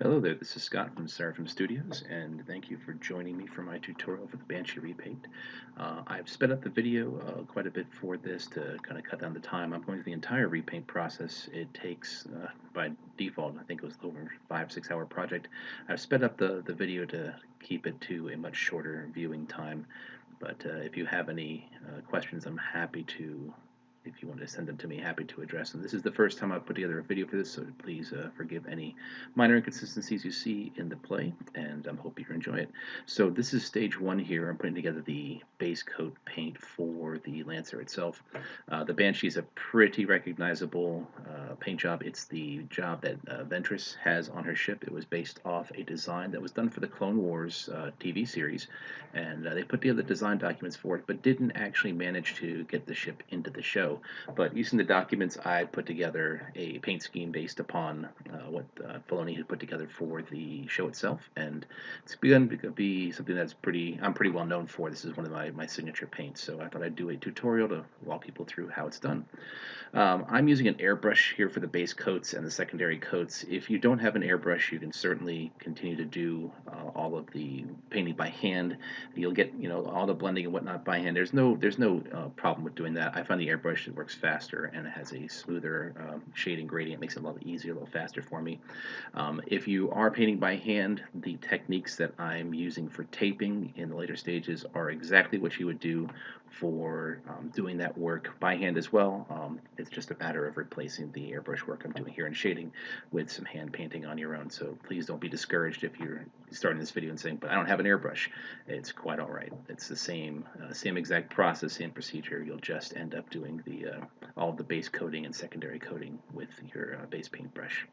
Hello there, this is Scott from Seraphim Studios, and thank you for joining me for my tutorial for the Banshee repaint. I've sped up the video quite a bit for this to kind of cut down the time. I'm going through the entire repaint process. It takes, by default, I think it was over 5-6 hour project. I've sped up the video to keep it to a much shorter viewing time, but if you have any questions, I'm happy to if you want to send them to me, happy to address them. This is the first time I've put together a video for this, so please forgive any minor inconsistencies you see in the play, and I hope you enjoy it. So this is stage one here. I'm putting together the base coat paint for the Lancer itself. The Banshee is a pretty recognizable paint job. It's the job that Ventress has on her ship. It was based off a design that was done for the Clone Wars TV series, and they put together design documents for it, but didn't actually manage to get the ship into the show. But using the documents, I put together a paint scheme based upon what Filoni had put together for the show itself, and it's begun to be something that's I'm pretty well known for. This is one of my signature paints, so I thought I'd do a tutorial to walk people through how it's done. I'm using an airbrush here for the base coats and the secondary coats. If you don't have an airbrush, you can certainly continue to do all of the painting by hand. You'll get all the blending and whatnot by hand. There's no problem with doing that. I find the airbrush it works faster and it has a smoother shading gradient, makes it a little easier, a little faster for me. If you are painting by hand, the techniques that I'm using for taping in the later stages are exactly what you would do for doing that work by hand as well. It's just a matter of replacing the airbrush work I'm doing here in shading with some hand painting on your own. So please don't be discouraged if you're starting this video and saying, but I don't have an airbrush. It's quite all right. It's the same exact process, same procedure. You'll just end up doing all the base coating and secondary coating with your base paintbrush.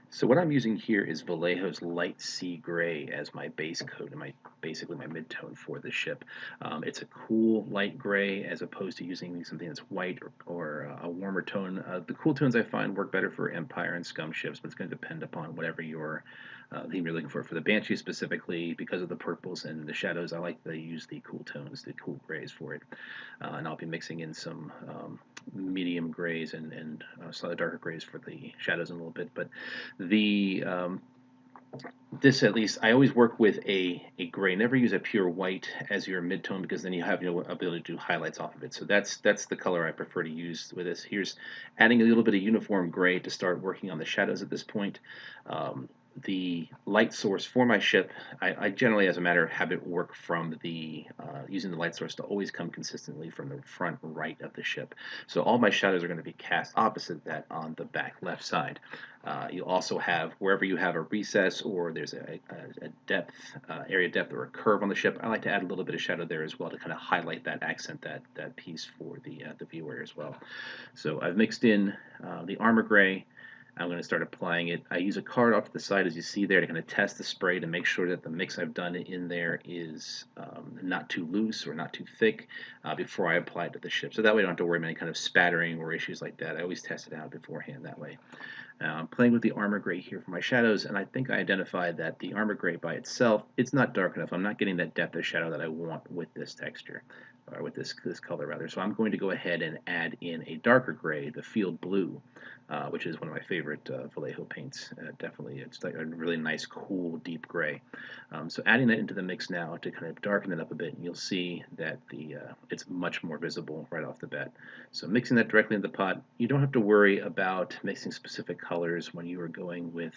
So what I'm using here is Vallejo's Light Sea Gray as my base coat and basically my mid-tone for the ship. It's a cool light gray as opposed to using something that's white or a warmer tone. The cool tones I find work better for Empire and Scum ships, but it's going to depend upon whatever your theme you're looking for. For the Banshee specifically, because of the purples and the shadows, I like to use the cool tones, the cool grays for it. And I'll be mixing in some medium grays and slightly darker grays for the shadows in a little bit. But the this at least I always work with a gray. Never use a pure white as your midtone because then you have no ability to do highlights off of it. So that's the color I prefer to use with this. Here's adding a little bit of uniform gray to start working on the shadows at this point. The light source for my ship, I generally, as a matter of habit, work from using the light source to always come consistently from the front right of the ship. So all my shadows are going to be cast opposite that on the back left side. You also have, wherever you have a recess or there's a depth, area depth or a curve on the ship, I like to add a little bit of shadow there as well to kind of highlight that, accent that piece for the viewer as well. So I've mixed in the armor gray. I'm going to start applying it. I use a card off to the side, as you see there, to kind of test the spray to make sure that the mix I've done in there is not too loose or not too thick before I apply it to the ship. So that way I don't have to worry about any kind of spattering or issues like that. I always test it out beforehand that way. I'm playing with the armor gray here for my shadows, and I think I identified that the armor gray by itself, it's not dark enough. I'm not getting that depth of shadow that I want with this texture, or with this color rather. So I'm going to go ahead and add in a darker gray, the field blue, which is one of my favorite Vallejo paints. Definitely, it's like a really nice, cool, deep gray. So adding that into the mix now to kind of darken it up a bit, and you'll see that it's much more visible right off the bat. So mixing that directly into the pot, you don't have to worry about mixing specific colors when you are going with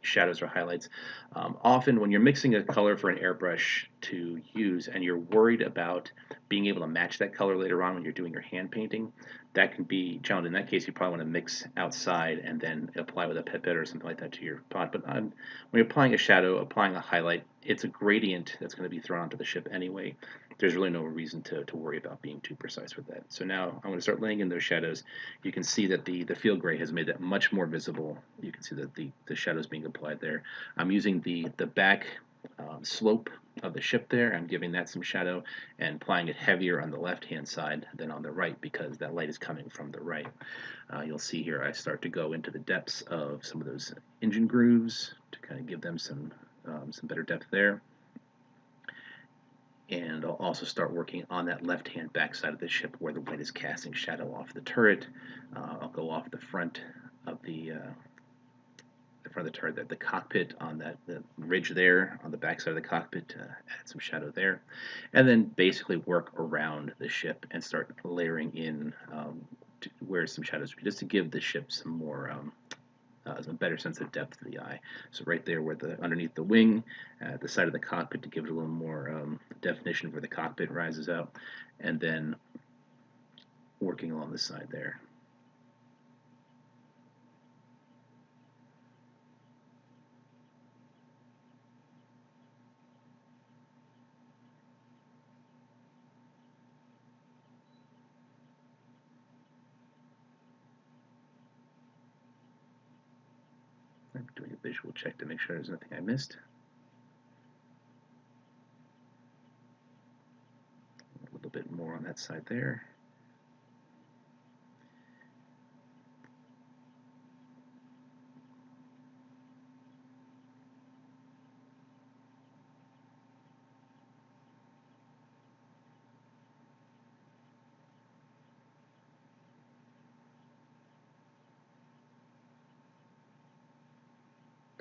shadows or highlights. Often when you're mixing a color for an airbrush to use and you're worried about being able to match that color later on when you're doing your hand painting, that can be challenging. In that case, you probably want to mix outside and then apply with a pipette or something like that to your pot. But when you're applying a shadow, applying a highlight, it's a gradient that's going to be thrown onto the ship anyway. There's really no reason to worry about being too precise with that. So now I'm going to start laying in those shadows. You can see that the field gray has made that much more visible. You can see that the shadows being applied there. I'm using the back slope of the ship there. I'm giving that some shadow and applying it heavier on the left-hand side than on the right because that light is coming from the right. You'll see here I start to go into the depths of some of those engine grooves to kind of give them some better depth there. And I'll also start working on that left-hand backside of the ship where the white is casting shadow off the turret. I'll go off the front of the front of the turret, the cockpit on the ridge there on the backside of the cockpit to add some shadow there, and then basically work around the ship and start layering in where some shadows just to give the ship some more a better sense of depth to the eye. So right there, where the underneath the wing, at the side of the cockpit, to give it a little more definition where the cockpit rises up, and then working along the side there. I'm doing a visual check to make sure there's nothing I missed. A little bit more on that side there.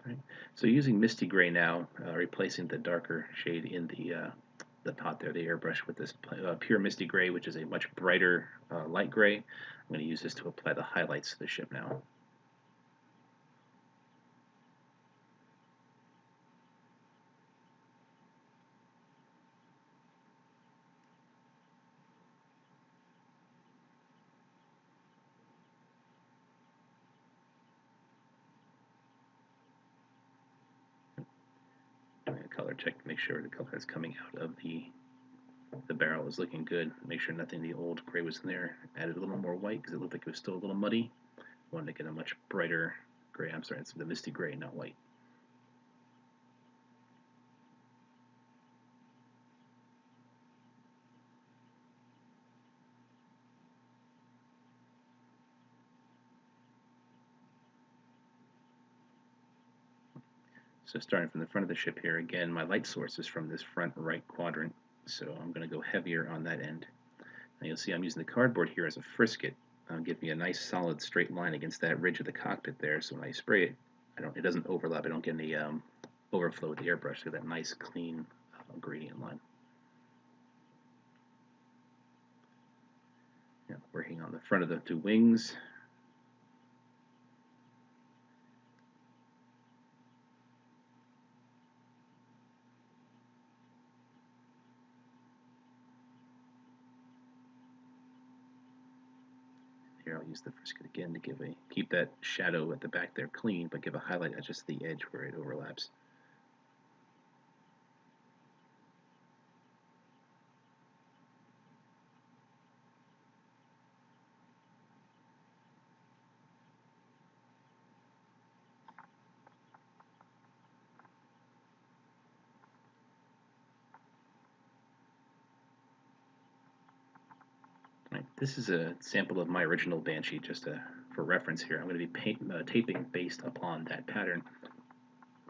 Right. So using Misty Gray now, replacing the darker shade in the pot there, the airbrush with this pure Misty Gray, which is a much brighter light gray. I'm going to use this to apply the highlights to the ship now. Doing a color check to make sure the color that's coming out of the barrel is looking good. Make sure nothing of the old gray was in there. Added a little more white because it looked like it was still a little muddy. Wanted to get a much brighter gray. I'm sorry, it's the Misty Gray, not white. So starting from the front of the ship here, again, my light source is from this front right quadrant, so I'm going to go heavier on that end. Now you'll see I'm using the cardboard here as a frisket. Give me a nice solid straight line against that ridge of the cockpit there, so when I spray it, it doesn't overlap. I don't get any overflow with the airbrush. So that nice clean gradient line. Yeah, working on the front of the two wings. Here I'll use the frisket again to keep that shadow at the back there clean, but give a highlight at just the edge where it overlaps. Right, this is a sample of my original Banshee, just for reference here. I'm going to be taping based upon that pattern.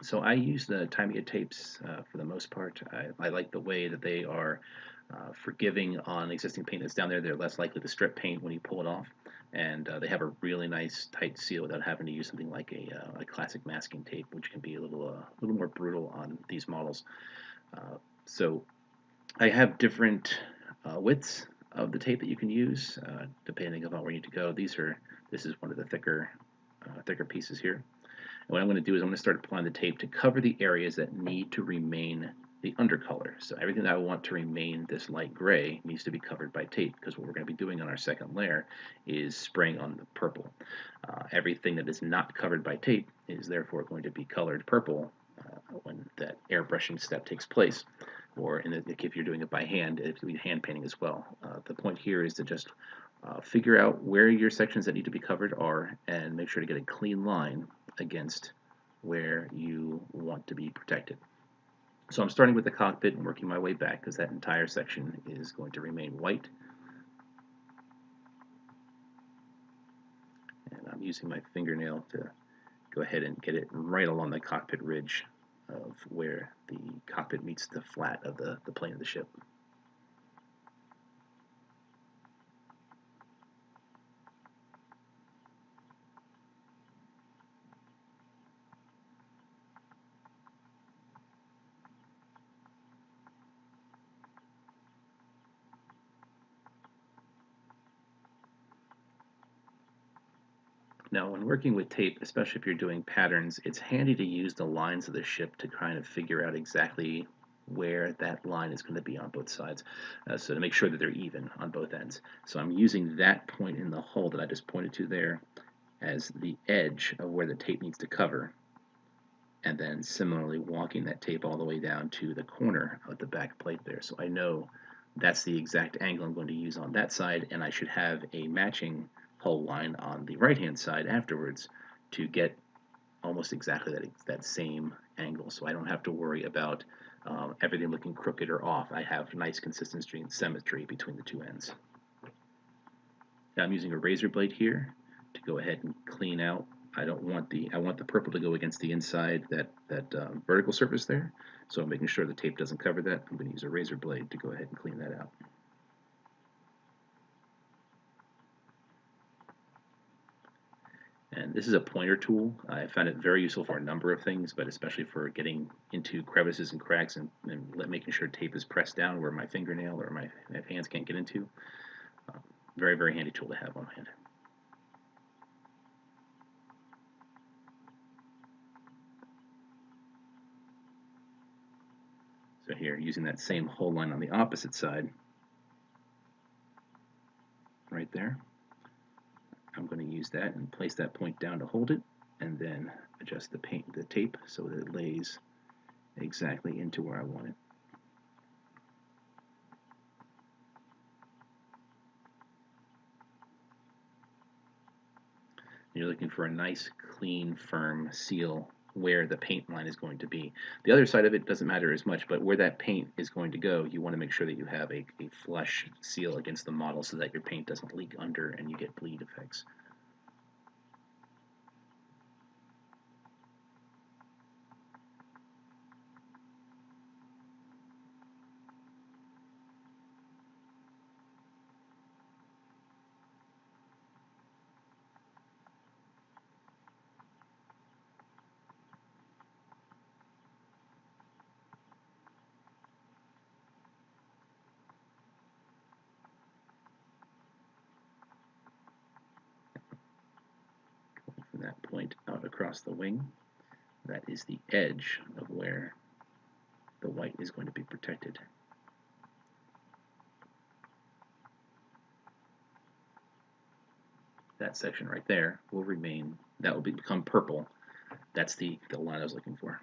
So I use the Tamiya tapes for the most part. I like the way that they are forgiving on existing paint that's down there. They're less likely to strip paint when you pull it off, and they have a really nice tight seal without having to use something like a classic masking tape, which can be a little more brutal on these models. So I have different widths of the tape that you can use depending upon where you need to go. This is one of the thicker pieces here. And what I'm going to do is I'm going to start applying the tape to cover the areas that need to remain the undercolor. So everything that I want to remain this light gray needs to be covered by tape, because what we're going to be doing on our second layer is spraying on the purple. Everything that is not covered by tape is therefore going to be colored purple when that airbrushing step takes place. Or if you're doing it by hand, it will be hand painting as well. The point here is to just figure out where your sections that need to be covered are and make sure to get a clean line against where you want to be protected. So I'm starting with the cockpit and working my way back because that entire section is going to remain white. And I'm using my fingernail to go ahead and get it right along the cockpit ridge of where the cockpit meets the flat of the plane of the ship. Now, when working with tape, especially if you're doing patterns, it's handy to use the lines of the ship to kind of figure out exactly where that line is going to be on both sides, so to make sure that they're even on both ends. So I'm using that point in the hull that I just pointed to there as the edge of where the tape needs to cover, and then similarly walking that tape all the way down to the corner of the back plate there. So I know that's the exact angle I'm going to use on that side, and I should have a matching hull line on the right hand side afterwards to get almost exactly that same angle, so I don't have to worry about everything looking crooked or off. I have nice consistency and symmetry between the two ends. Now I'm using a razor blade here to go ahead and clean out. I want the purple to go against the inside that vertical surface there, so I'm making sure the tape doesn't cover that. I'm going to use a razor blade to go ahead and clean that out. And this is a pointer tool. I found it very useful for a number of things, but especially for getting into crevices and cracks and making sure tape is pressed down where my fingernail or my hands can't get into. Very, very handy tool to have on hand. So here, using that same hull line on the opposite side, right there, I'm going to use that and place that point down to hold it, and then adjust the tape so that it lays exactly into where I want it. You're looking for a nice, clean, firm seal where the paint line is going to be. The other side of it doesn't matter as much, but where that paint is going to go, you want to make sure that you have a flush seal against the model so that your paint doesn't leak under and you get bleed effects. From that point out across the wing, that is the edge of where the white is going to be protected. That section right there will remain, that will become purple. That's the line I was looking for.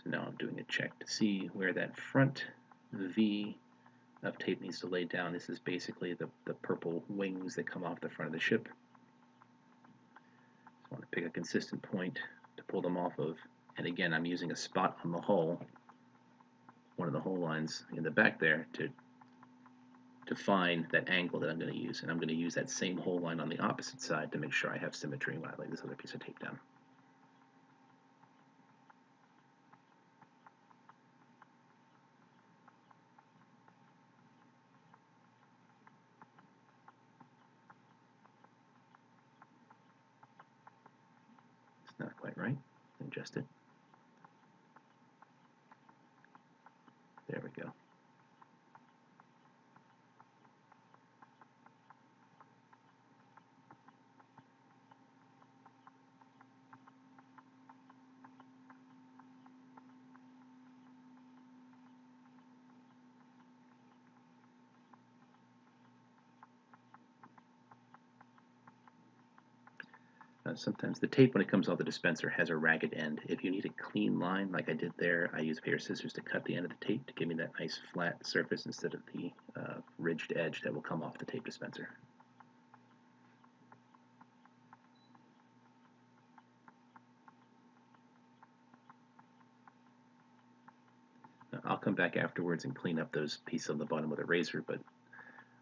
So now I'm doing a check to see where that front V of tape needs to lay down. This is basically the purple wings that come off the front of the ship. So I want to pick a consistent point to pull them off of. And again, I'm using a spot on the hull, one of the hull lines in the back there, to find that angle that I'm going to use. And I'm going to use that same hull line on the opposite side to make sure I have symmetry when I lay this other piece of tape down. It's not quite right. Adjust it. There we go. Sometimes the tape, when it comes off the dispenser, has a ragged end. If you need a clean line, like I did there, I use a pair of scissors to cut the end of the tape to give me that nice flat surface instead of the ridged edge that will come off the tape dispenser. Now, I'll come back afterwards and clean up those pieces on the bottom with a razor, but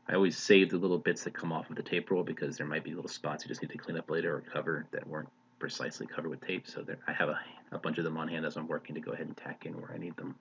I always save the little bits that come off of the tape roll because there might be little spots you just need to clean up later or cover that weren't precisely covered with tape. So there, I have a bunch of them on hand as I'm working to go ahead and tack in where I need them.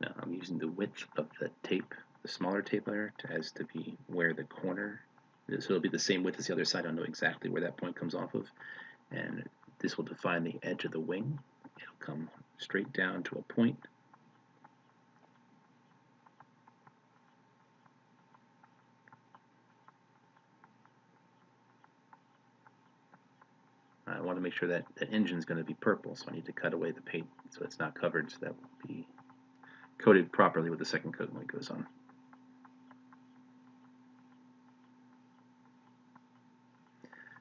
Now I'm using the width of the tape, the smaller tape layer, as to be where the corner is. So it'll be the same width as the other side. I'll know exactly where that point comes off of. And this will define the edge of the wing. It'll come straight down to a point. I want to make sure that the engine is going to be purple, so I need to cut away the paint so it's not covered, so that will be coated properly with the second coat when it goes on.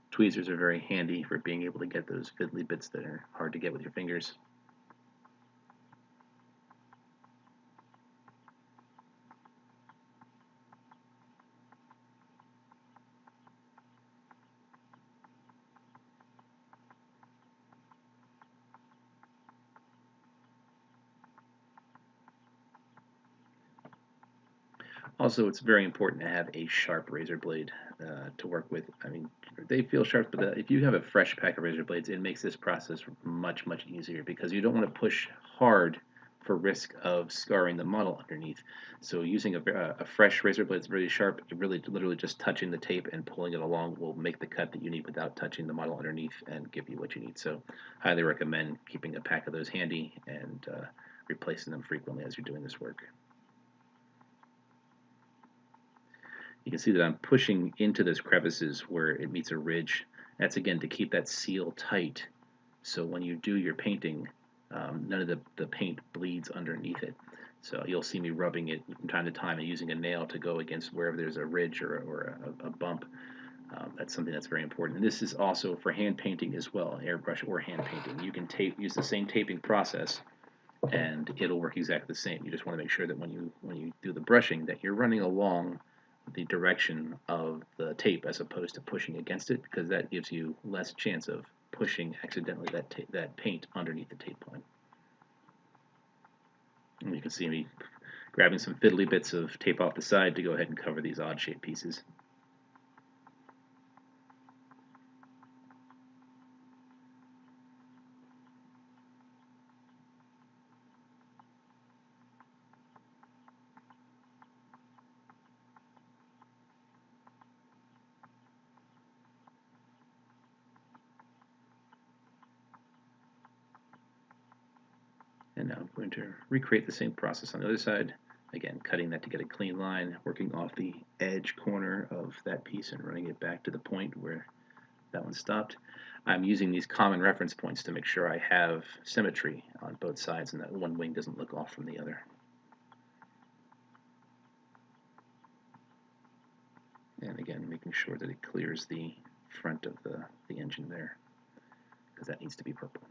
Tweezers are very handy for being able to get those fiddly bits that are hard to get with your fingers. Also, it's very important to have a sharp razor blade to work with. I mean, they feel sharp, but if you have a fresh pack of razor blades, it makes this process much, much easier because you don't want to push hard for risk of scarring the model underneath. So using a fresh razor blade that's really sharp, really literally just touching the tape and pulling it along will make the cut that you need without touching the model underneath and give you what you need. So highly recommend keeping a pack of those handy and replacing them frequently as you're doing this work. You can see that I'm pushing into those crevices where it meets a ridge. That's again to keep that seal tight so when you do your painting, none of the paint bleeds underneath it. So you'll see me rubbing it from time to time and using a nail to go against wherever there's a ridge or a bump. That's something that's very important. And this is also for hand painting as well, airbrush or hand painting. You can use the same taping process and it'll work exactly the same. You just want to make sure that when you do the brushing that you're running along the direction of the tape as opposed to pushing against it, because that gives you less chance of pushing accidentally that paint underneath the tape line. And you can see me grabbing some fiddly bits of tape off the side to go ahead and cover these odd shaped pieces. And now I'm going to recreate the same process on the other side. Again, cutting that to get a clean line, working off the edge corner of that piece and running it back to the point where that one stopped. I'm using these common reference points to make sure I have symmetry on both sides and that one wing doesn't look off from the other. And again, making sure that it clears the front of the engine there, because that needs to be purple.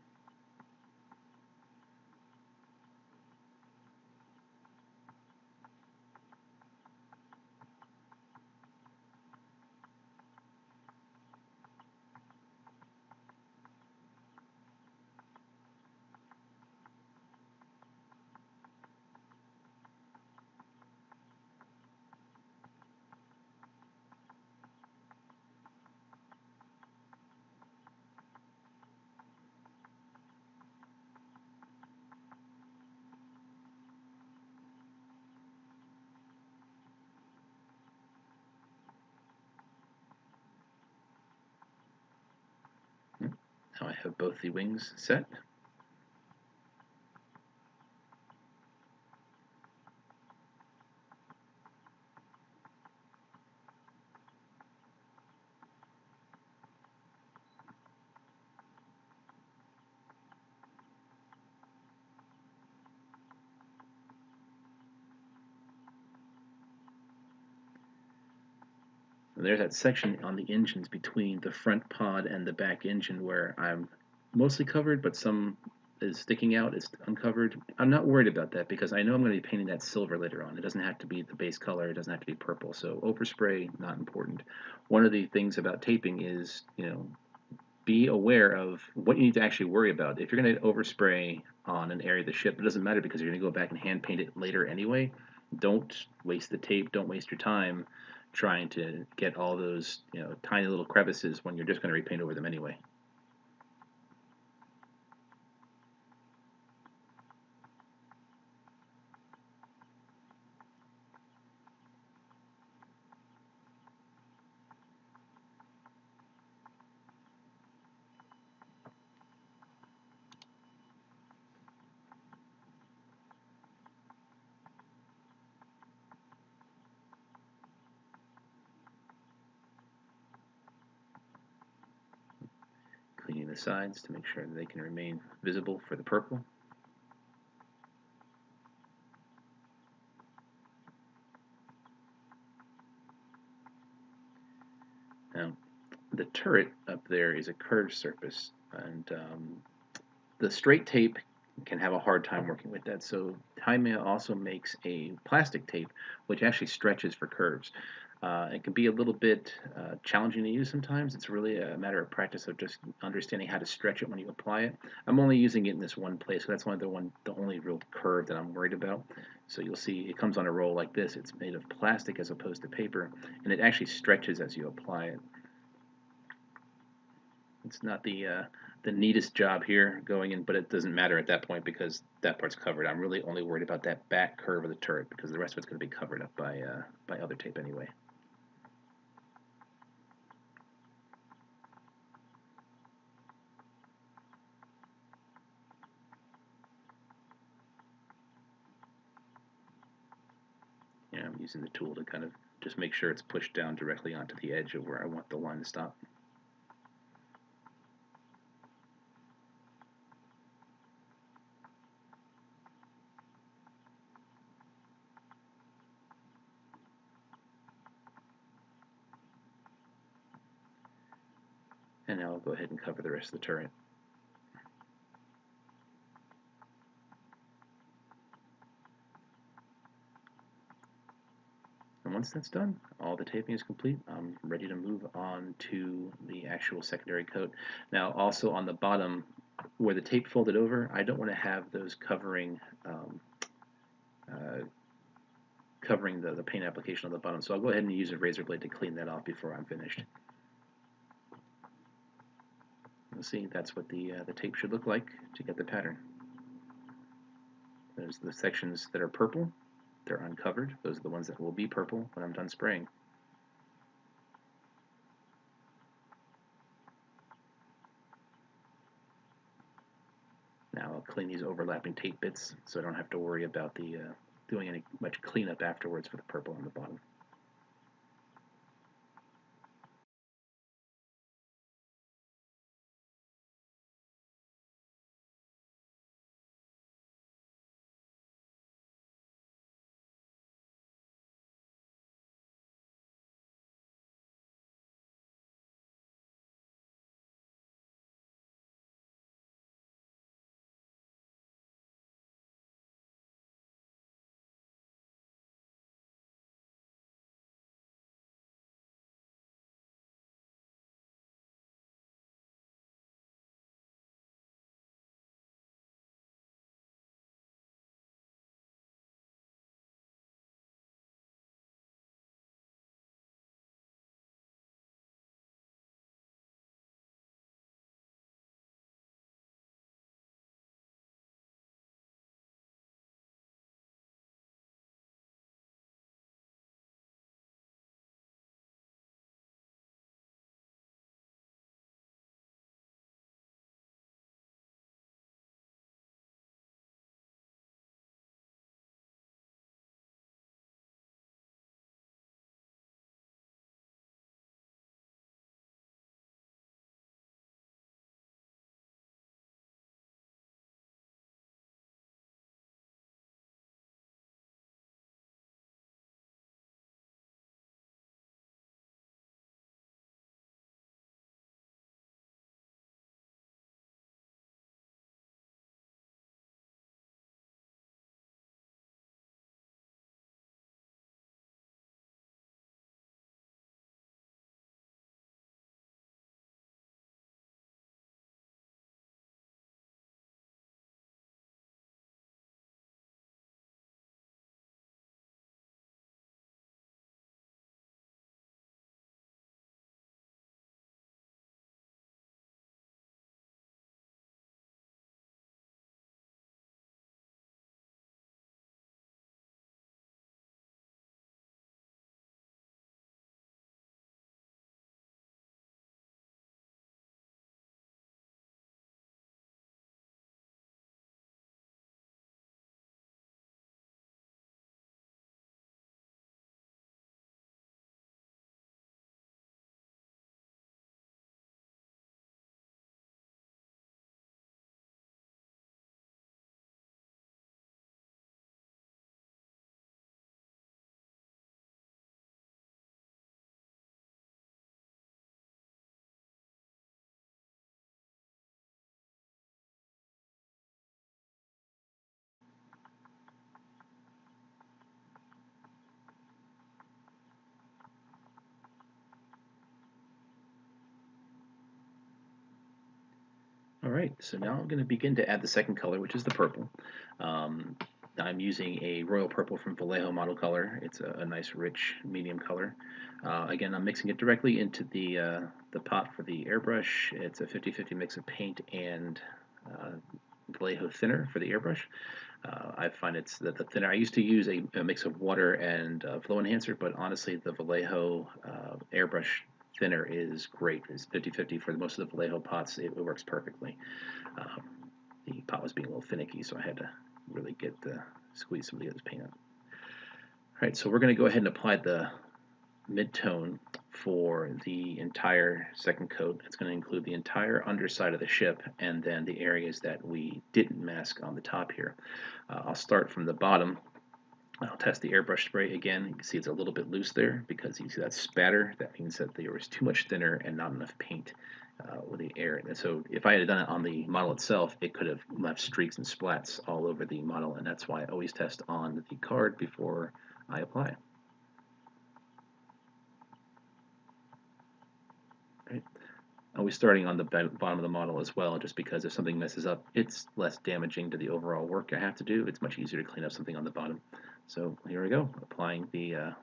Now I have both the wings set. And there's that section on the engines between the front pod and the back engine where I'm mostly covered, but some is sticking out, is uncovered. I'm not worried about that because I know I'm going to be painting that silver later on. It doesn't have to be the base color. It doesn't have to be purple. So overspray, not important. One of the things about taping is, be aware of what you need to actually worry about. If you're going to overspray on an area of the ship, it doesn't matter because you're going to go back and hand paint it later anyway. Don't waste the tape. Don't waste your time trying to get all those tiny little crevices when you're just going to repaint over them anyway. Cleaning the sides to make sure that they can remain visible for the purple. Now, the turret up there is a curved surface, and the straight tape can have a hard time working with that. So Taimea also makes a plastic tape which actually stretches for curves. It can be a little bit challenging to use sometimes. It's really a matter of practice of just understanding how to stretch it when you apply it. I'm only using it in this one place, so that's the only real curve that I'm worried about. So you'll see it comes on a roll like this. It's made of plastic as opposed to paper, and it actually stretches as you apply it. It's not the neatest job here going in, but it doesn't matter at that point because that part's covered. I'm really only worried about that back curve of the turret because the rest of it's going to be covered up by other tape anyway. I'm using the tool to kind of just make sure it's pushed down directly onto the edge of where I want the line to stop. And now I'll go ahead and cover the rest of the turret. And once that's done, all the taping is complete. I'm ready to move on to the actual secondary coat. Now, also on the bottom, where the tape folded over, I don't want to have those uh, covering the paint application on the bottom. So I'll go ahead and use a razor blade to clean that off before I'm finished. You'll see that's what the tape should look like to get the pattern. There's the sections that are purple. They're uncovered. Those are the ones that will be purple when I'm done spraying. Now I'll clean these overlapping tape bits so I don't have to worry about doing any much cleanup afterwards for the purple on the bottom. Alright, so now I'm going to begin to add the second color, which is the purple. Um, I'm using a royal purple from Vallejo Model Color. It's a nice, rich, medium color. Again, I'm mixing it directly into the pot for the airbrush. It's a 50-50 mix of paint and uh, Vallejo thinner for the airbrush. I find it's the thinner. I used to use a mix of water and flow enhancer, but honestly, the Vallejo airbrush thinner is great. It's 50-50 for most of the Vallejo pots. It works perfectly. Um, the pot was being a little finicky, so I had to really squeeze some of the other paint out. All right, so we're going to go ahead and apply the mid-tone for the entire second coat. It's going to include the entire underside of the ship and then the areas that we didn't mask on the top here. I'll start from the bottom. I'll test the airbrush spray again. You can see it's a little bit loose there because you see that spatter. That means that there was too much thinner and not enough paint with the air. And so if I had done it on the model itself, it could have left streaks and splats all over the model, and that's why I always test on the card before I apply. Right. Always starting on the bottom of the model as well, just because if something messes up, it's less damaging to the overall work I have to do. It's much easier to clean up something on the bottom. So here we go, applying the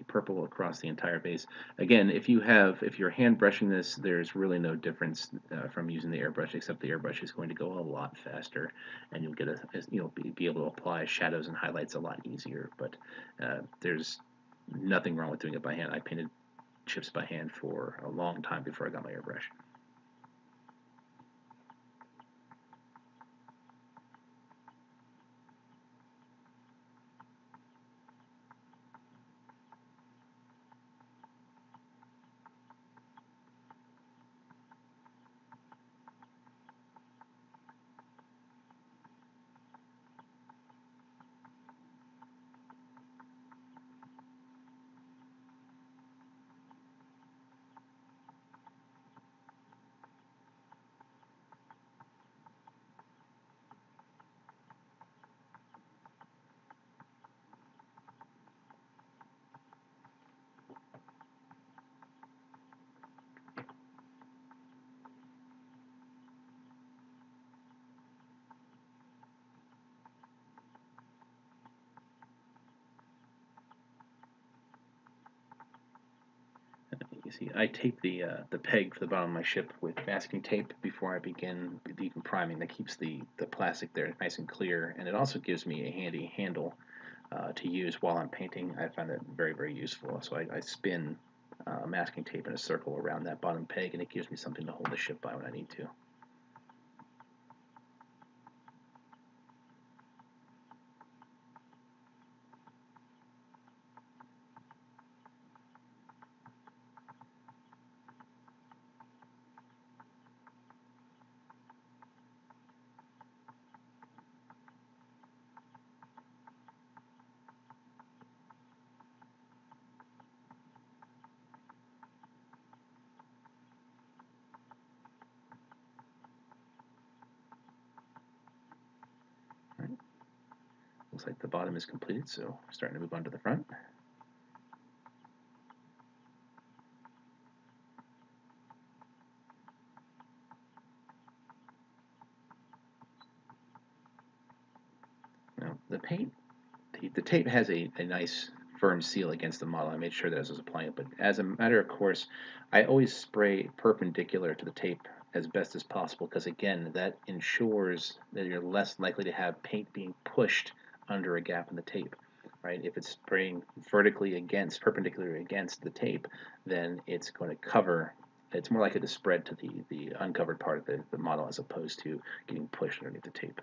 purple across the entire base. Again, if you're hand brushing this, there's really no difference from using the airbrush, except the airbrush is going to go a lot faster, and you'll get be able to apply shadows and highlights a lot easier. But there's nothing wrong with doing it by hand. I painted chips by hand for a long time before I got my airbrush. You see, I tape the peg for the bottom of my ship with masking tape before I begin the priming. That keeps the plastic there nice and clear, and it also gives me a handy handle to use while I'm painting. I find that very, very useful. So I spin masking tape in a circle around that bottom peg, and it gives me something to hold the ship by when I need to. All right. Looks like the bottom is completed, so I'm starting to move on to the front. Now, the tape has a nice firm seal against the model. I made sure that as I was applying it, but as a matter of course, I always spray perpendicular to the tape as best as possible because again, that ensures that you're less likely to have paint being pushed under a gap in the tape. Right? If it's spraying perpendicularly against the tape, then it's going to cover. It's more likely to spread to the uncovered part of the model as opposed to getting pushed underneath the tape.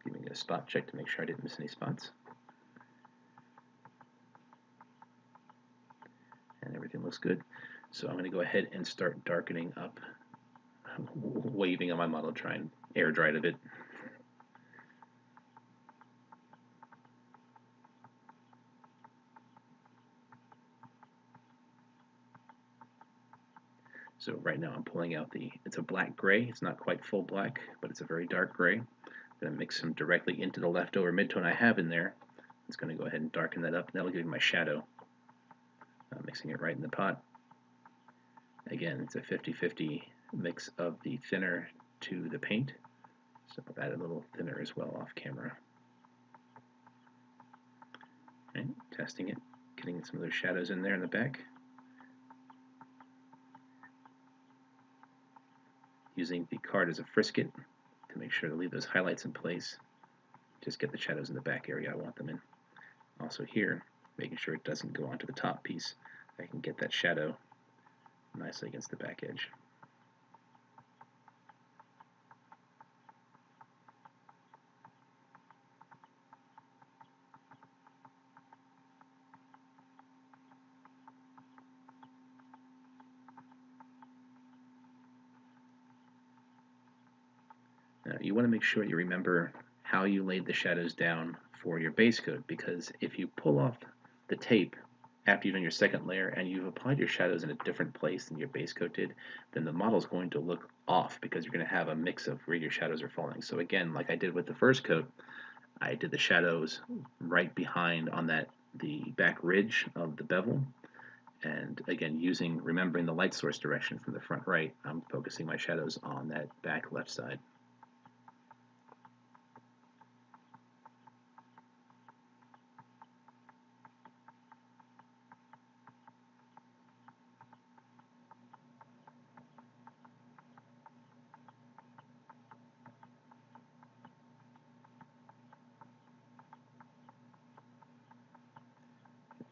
Giving it a spot check to make sure I didn't miss any spots. And everything looks good. So I'm going to go ahead and start darkening up waving on my model to try and air dry it a bit. So right now I'm pulling out it's a black gray. It's not quite full black, but it's a very dark gray. I'm going to mix some directly into the leftover midtone I have in there. It's going to go ahead and darken that up, and that'll give me my shadow. Mixing it right in the pot. Again, it's a 50-50 mix of the thinner to the paint. So I've added a little thinner as well off camera. Okay, testing it, getting some of those shadows in there in the back. Using the card as a frisket to make sure to leave those highlights in place. Just get the shadows in the back area I want them in. Also here, making sure it doesn't go onto the top piece. I can get that shadow nicely against the back edge. Now, you want to make sure you remember how you laid the shadows down for your base coat, because if you pull off the tape after you've done your second layer and you've applied your shadows in a different place than your base coat did, then the model's going to look off because you're going to have a mix of where your shadows are falling. So again, like I did with the first coat, I did the shadows right behind on the back ridge of the bevel. And again, remembering the light source direction from the front right, I'm focusing my shadows on that back left side.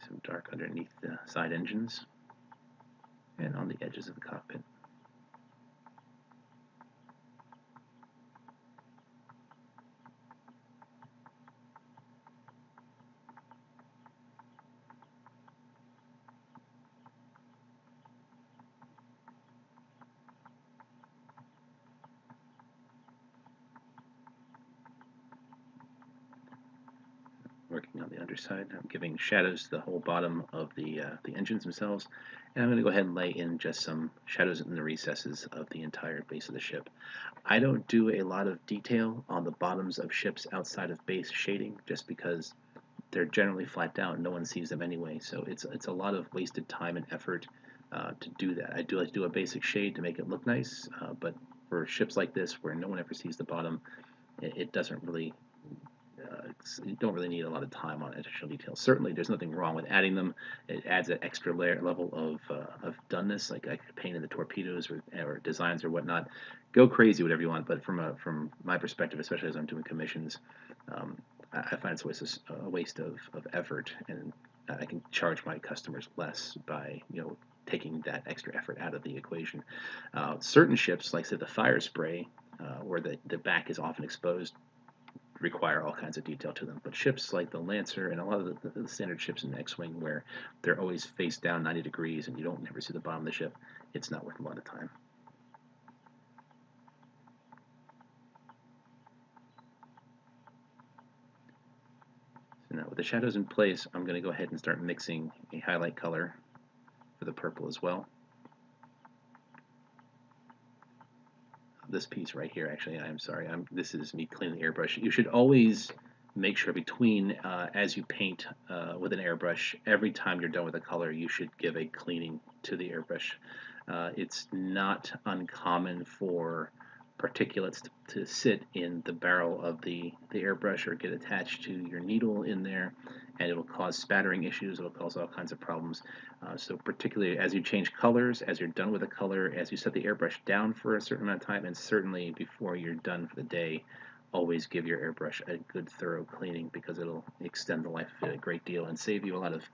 Some dark underneath the side engines and on the edges of the cockpit. Working on the underside, I'm giving shadows to the whole bottom of the engines themselves, and I'm going to go ahead and lay in just some shadows in the recesses of the entire base of the ship. I don't do a lot of detail on the bottoms of ships outside of base shading, just because they're generally flat down. No one sees them anyway, so it's a lot of wasted time and effort to do that. I do like to do a basic shade to make it look nice, but for ships like this where no one ever sees the bottom, it doesn't really you don't really need a lot of time on additional details. Certainly, there's nothing wrong with adding them. It adds an extra level of doneness. Like I could paint in the torpedoes or designs or whatnot. Go crazy, whatever you want. But from my perspective, especially as I'm doing commissions, I find it's a waste of effort, and I can charge my customers less by taking that extra effort out of the equation. Certain ships, like say the fire spray, where the back is often exposed, require all kinds of detail to them. But ships like the Lancer and a lot of the standard ships in the X-Wing, where they're always face down 90 degrees and you don't never see the bottom of the ship, it's not worth a lot of time. So now with the shadows in place, I'm going to go ahead and start mixing a highlight color for the purple as well. This piece right here, actually, I'm sorry, this is me cleaning the airbrush. You should always make sure as you paint with an airbrush, every time you're done with a color, you should give a cleaning to the airbrush. It's not uncommon for particulates to sit in the barrel of the airbrush or get attached to your needle in there, and it'll cause spattering issues. It'll cause all kinds of problems. So particularly as you change colors, as you're done with a color, as you set the airbrush down for a certain amount of time, and certainly before you're done for the day, always give your airbrush a good thorough cleaning, because it'll extend the life of it a great deal and save you a lot of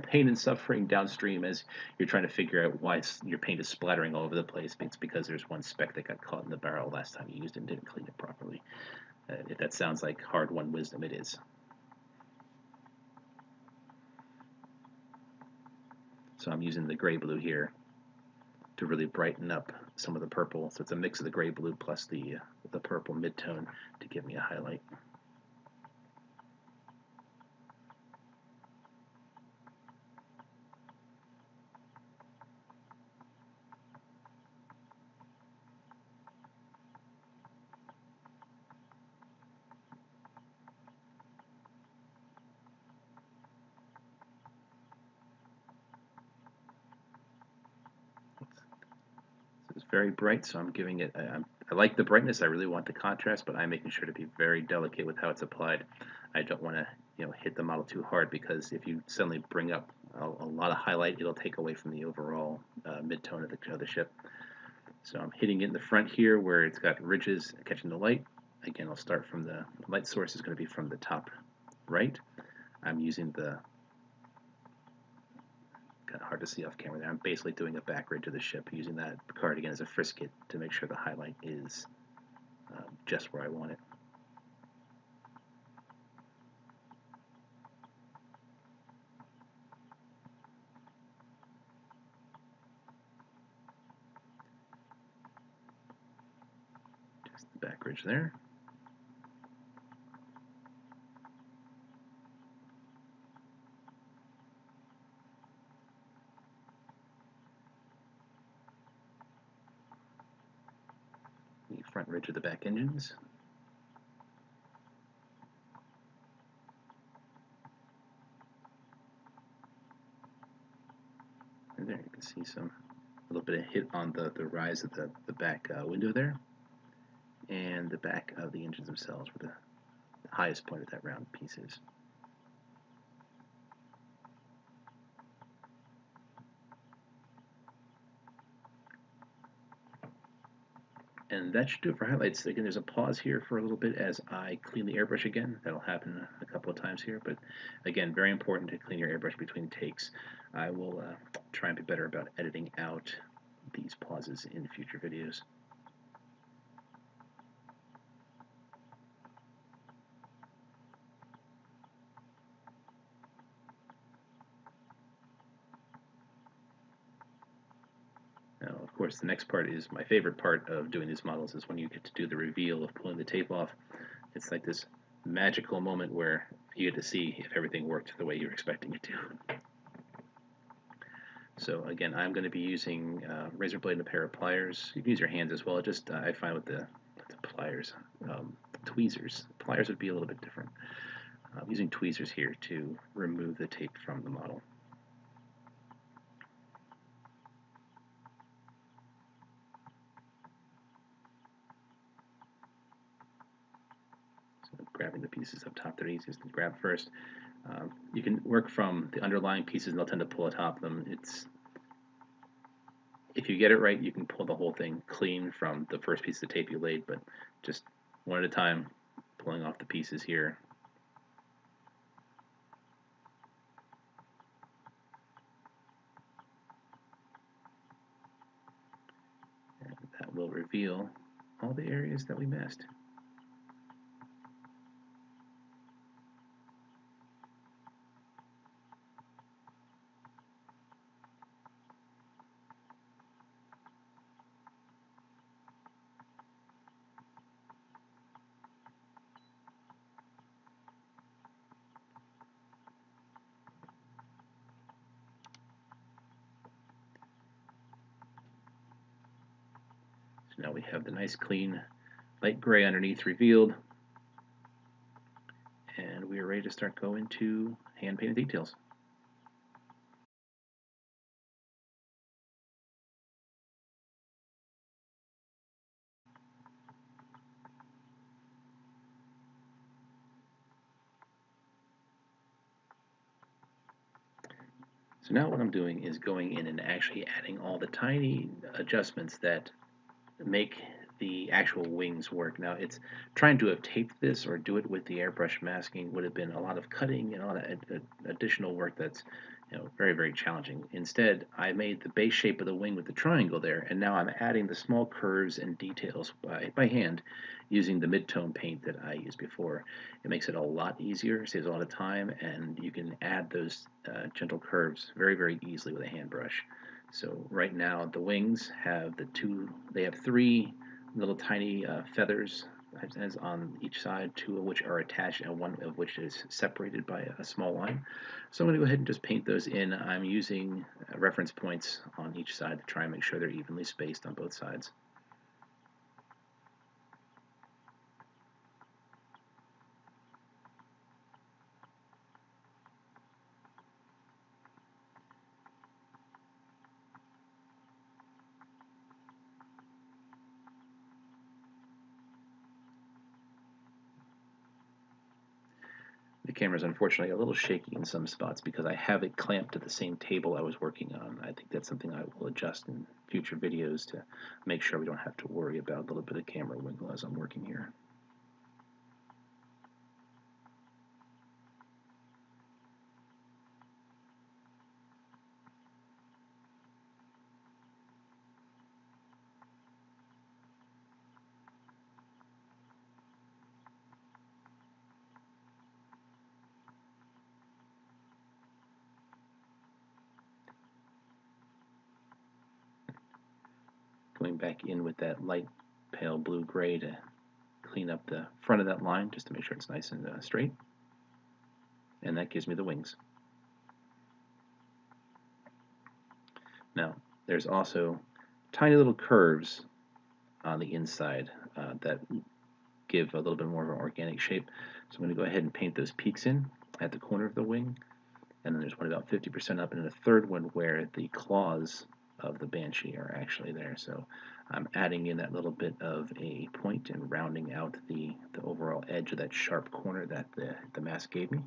pain and suffering downstream as you're trying to figure out why your paint is splattering all over the place. It's because there's one speck that got caught in the barrel last time you used it and didn't clean it properly. If that sounds like hard-won wisdom, it is. So I'm using the gray blue here to really brighten up some of the purple. So it's a mix of the gray blue plus the purple midtone to give me a highlight. It's very bright, so I'm giving it. I like the brightness. I really want the contrast, but I'm making sure to be very delicate with how it's applied. I don't want to, hit the model too hard, because if you suddenly bring up a lot of highlight, it'll take away from the overall mid-tone of the ship. So I'm hitting it in the front here where it's got ridges catching the light. Again, I'll start from the light source is going to be from the top right. I'm using the, kind of hard to see off camera there, I'm basically doing a back ridge of the ship, using that card again as a frisket to make sure the highlight is just where I want it. Just the back ridge there. The front ridge of the back engines. And there you can see a little bit of hit on the rise of the back window there, and the back of the engines themselves where the highest point of that round piece is. And that should do it for highlights. Again, there's a pause here for a little bit as I clean the airbrush again. That'll happen a couple of times here, but again, very important to clean your airbrush between takes. I will try and be better about editing out these pauses in future videos. Now, of course, the next part is my favorite part of doing these models, is when you get to do the reveal of pulling the tape off. It's like this magical moment where you get to see if everything worked the way you're expecting it to. So again, I'm going to be using razor blade and a pair of pliers. You can use your hands as well. Just I find with the pliers, tweezers. Pliers would be a little bit different. I'm using tweezers here to remove the tape from the model. Grabbing the pieces up top that are easiest to grab first. You can work from the underlying pieces and they'll tend to pull atop them. If you get it right, you can pull the whole thing clean from the first piece of tape you laid, but just one at a time, pulling off the pieces here. And that will reveal all the areas that we missed. So now we have the nice clean light gray underneath revealed, and we are ready to start going to hand painted details. So now what I'm doing is going in and actually adding all the tiny adjustments that make the actual wings work. Now, it's trying to have taped this or do it with the airbrush masking would have been a lot of cutting and a lot of additional work that's very, very challenging. Instead, I made the base shape of the wing with the triangle there, and now I'm adding the small curves and details by hand using the mid-tone paint that I used before. It makes it a lot easier, saves a lot of time, and you can add those gentle curves very, very easily with a hand brush. So right now the wings have they have three little tiny feathers as on each side, two of which are attached and one of which is separated by a small line. So I'm going to go ahead and just paint those in. I'm using reference points on each side to try and make sure they're evenly spaced on both sides. The camera is unfortunately a little shaky in some spots because I have it clamped to the same table I was working on. I think that's something I will adjust in future videos to make sure we don't have to worry about a little bit of camera wiggle as I'm working here. Going back in with that light pale blue gray to clean up the front of that line just to make sure it's nice and straight. And that gives me the wings. Now, there's also tiny little curves on the inside that give a little bit more of an organic shape. So I'm going to go ahead and paint those peaks in at the corner of the wing. And then there's one about 50% up, and then a third one where the claws of the Banshee are actually there. So I'm adding in that little bit of a point and rounding out the overall edge of that sharp corner that the mask gave me.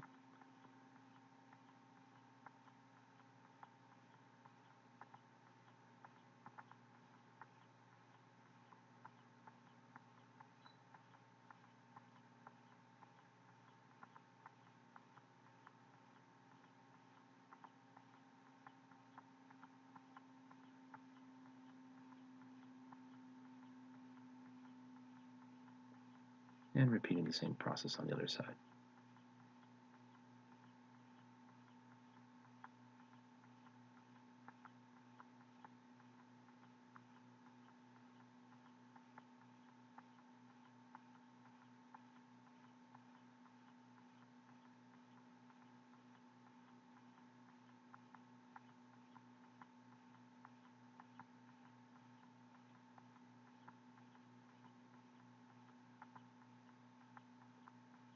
And repeating the same process on the other side.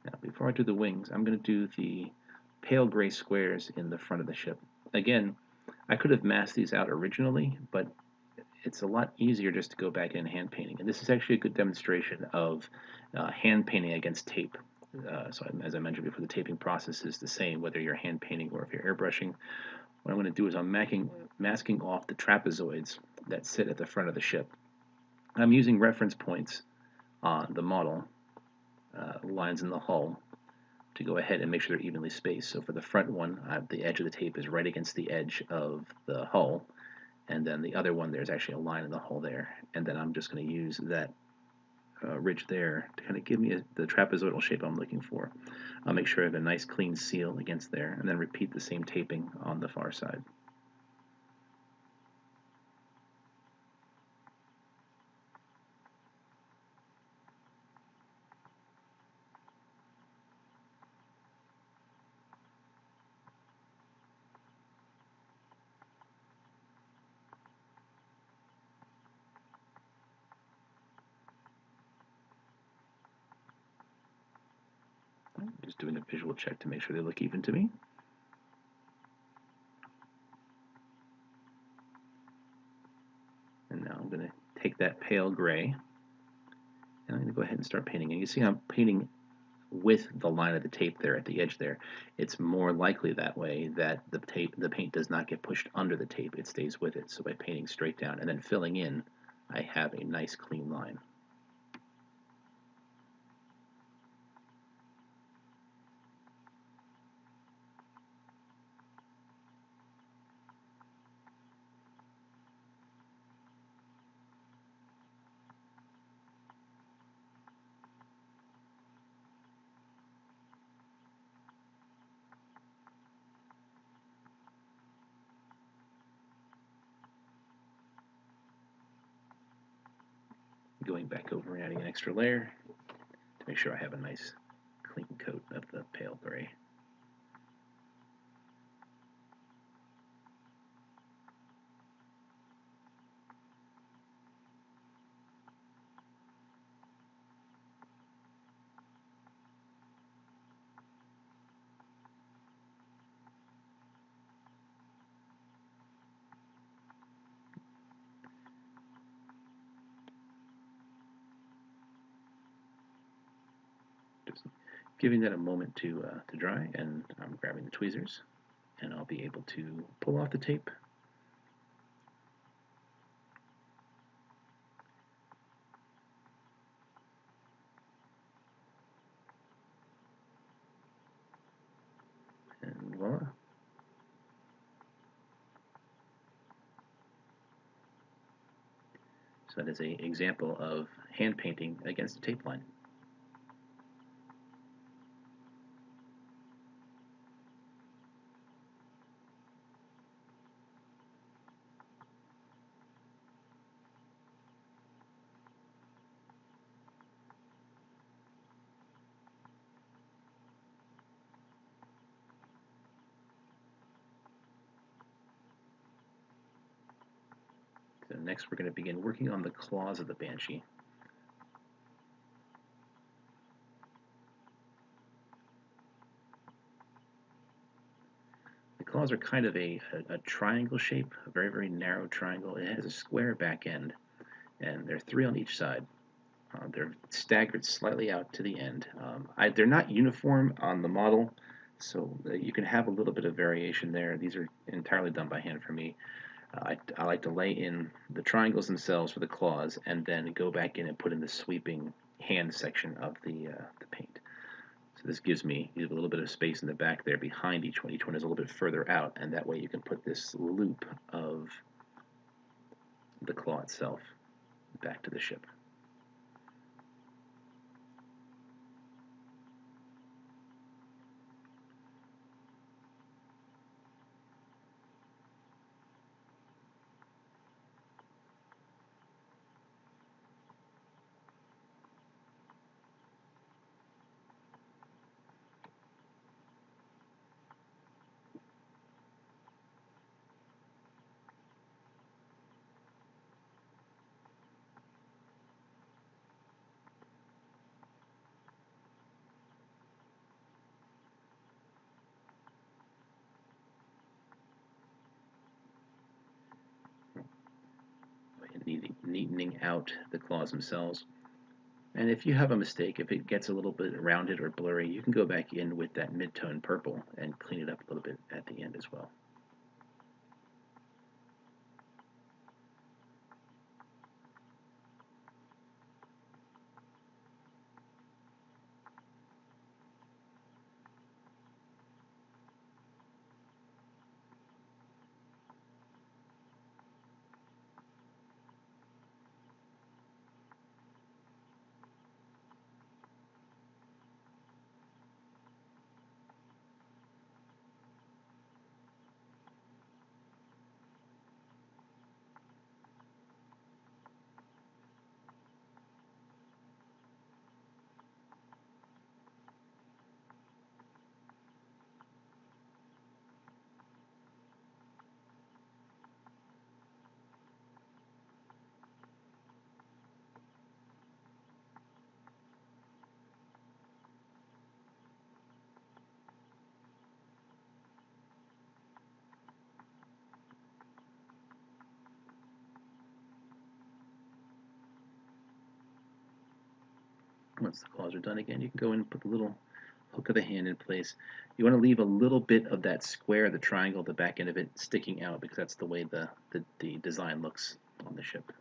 Now, before I do the wings, I'm going to do the pale gray squares in the front of the ship. Again, I could have masked these out originally, but it's a lot easier just to go back in hand painting. And this is actually a good demonstration of hand painting against tape. So as I mentioned before, the taping process is the same whether you're hand painting or if you're airbrushing. What I'm going to do is I'm masking off the trapezoids that sit at the front of the ship. I'm using reference points on the model, lines in the hull, to go ahead and make sure they're evenly spaced. So for the front one, the edge of the tape is right against the edge of the hull, and then the other one, there's actually a line in the hull there. And then I'm just going to use that ridge there to kind of give me the trapezoidal shape I'm looking for. I'll make sure I have a nice clean seal against there, and then repeat the same taping on the far side. Just doing a visual check to make sure they look even to me. And now I'm going to take that pale gray, and I'm going to go ahead and start painting. And you see I'm painting with the line of the tape there at the edge there. It's more likely that way that the paint does not get pushed under the tape. It stays with it. So by painting straight down and then filling in, I have a nice clean line. going back over and adding an extra layer to make sure I have a nice clean coat of the pale gray. Just giving that a moment to dry, and I'm grabbing the tweezers, and I'll be able to pull off the tape. And voila. So that is an example of hand painting against a tape line. So next we're going to begin working on the claws of the Banshee. The claws are kind of a triangle shape, a very, very narrow triangle. It has a square back end, and there are 3 on each side. They're staggered slightly out to the end. They're not uniform on the model, so you can have a little bit of variation there. These are entirely done by hand for me. I like to lay in the triangles themselves for the claws, and then go back in and put in the sweeping hand section of the paint. So this gives me a little bit of space in the back there behind each one. Each one is a little bit further out, and that way you can put this loop of the claw itself back to the ship. Neatening out the claws themselves. And if you have a mistake, if it gets a little bit rounded or blurry, you can go back in with that mid-tone purple and clean it up a little bit at the end as well. Once the claws are done again, you can go in and put the little hook of the hand in place. You want to leave a little bit of that square, the triangle, the back end of it sticking out, because that's the way the design looks on the ship.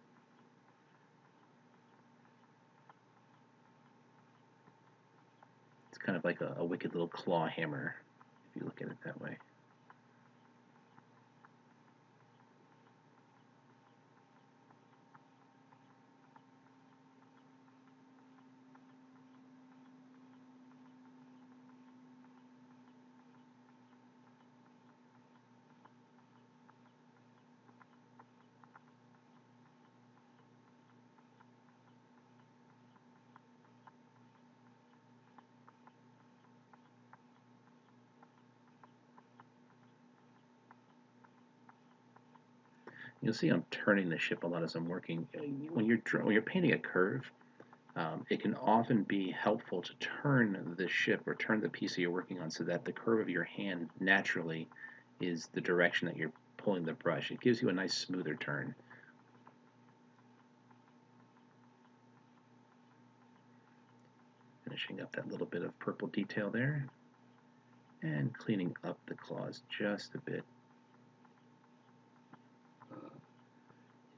It's kind of like a wicked little claw hammer, if you look at it that way. You'll see I'm turning the ship a lot as I'm working. When you're painting a curve, it can often be helpful to turn the ship or turn the piece that you're working on so that the curve of your hand naturally is the direction that you're pulling the brush. It gives you a nice smoother turn. Finishing up that little bit of purple detail there and cleaning up the claws just a bit.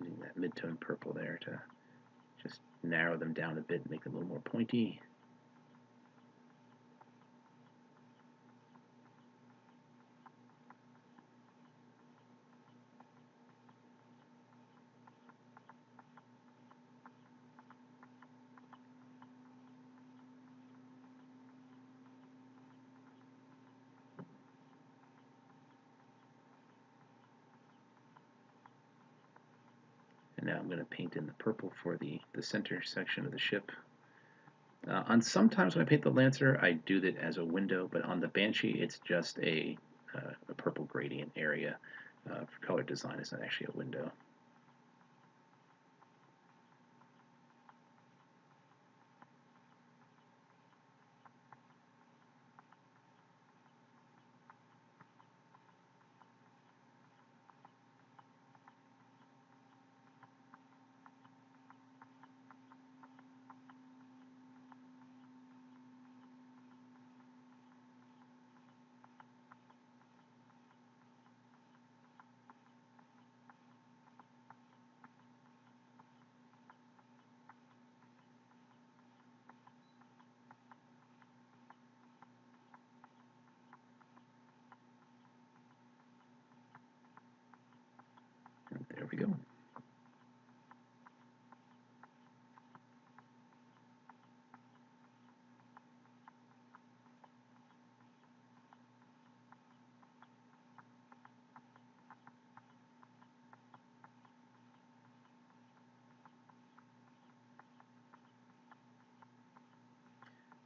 Using that mid-tone purple there to just narrow them down a bit and make them a little more pointy. And now I'm going to paint in the purple for the center section of the ship. Sometimes when I paint the Lancer, I do that as a window, but on the Banshee, it's just a purple gradient area. For color design, it's not actually a window. And there we go.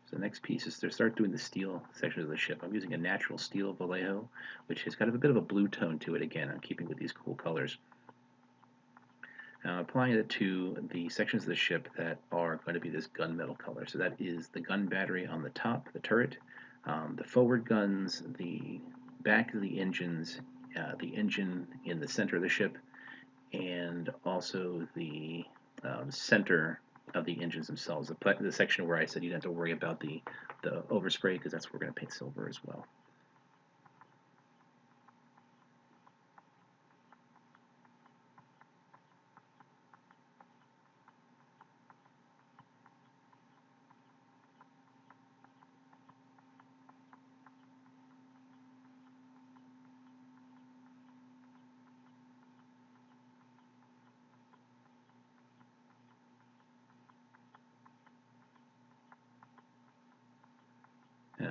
So the next piece is to start doing the steel section of the ship. I'm using a natural steel Vallejo, which has got a bit of a blue tone to it. Again, I'm keeping with these cool colors. Now applying it to the sections of the ship that are going to be this gunmetal color. So that is the gun battery on the top, the turret, the forward guns, the back of the engines, the engine in the center of the ship, and also the center of the engines themselves. The section where I said you don't have to worry about the overspray, because that's where we're going to paint silver as well.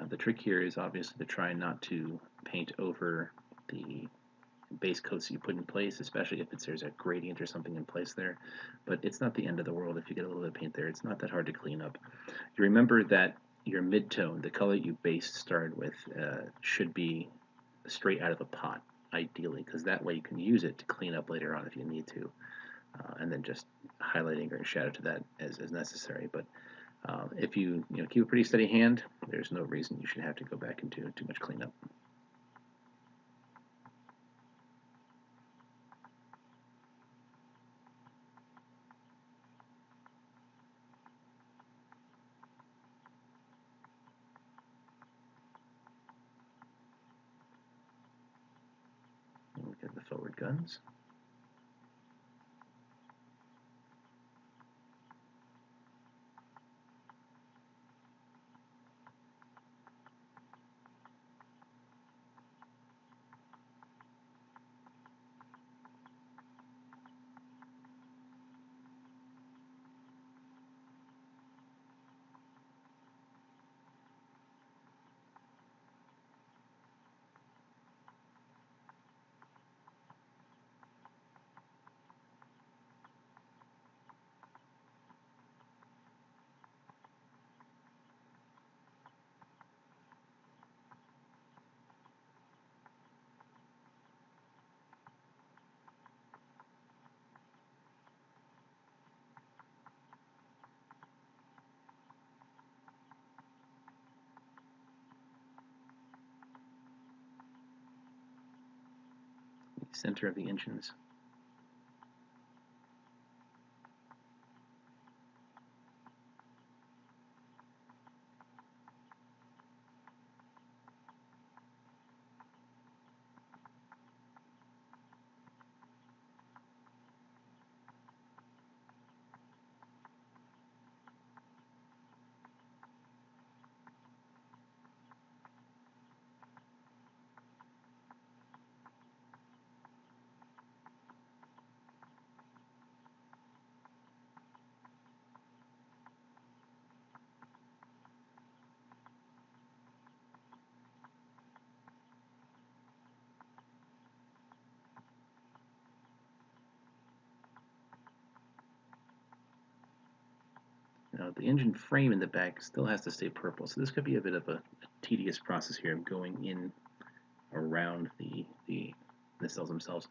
The trick here is obviously to try not to paint over the base coats you put in place, especially if there's a gradient or something in place there. But it's not the end of the world if you get a little bit of paint there. It's not that hard to clean up. You remember that your mid-tone, the color you base started with, should be straight out of a pot, ideally, because that way you can use it to clean up later on if you need to, and then just highlighting or shadow to that as necessary. But if you keep a pretty steady hand, there's no reason you should have to go back and do too much cleanup. Look at the forward guns. the center of the engines. Now the engine frame in the back still has to stay purple, so this could be a bit of a tedious process here of going in around the nacelles themselves.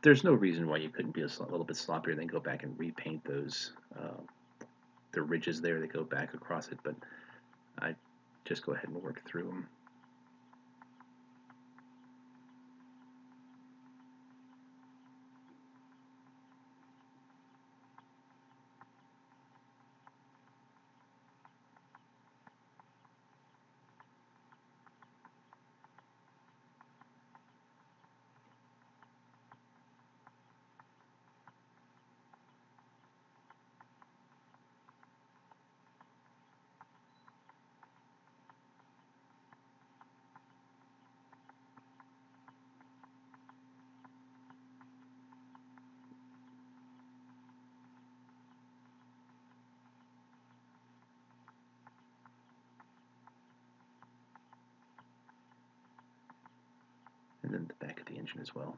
There's no reason why you couldn't be a little bit sloppier than go back and repaint those the ridges there that go back across it, but I just go ahead and work through them. And then the back of the engine as well.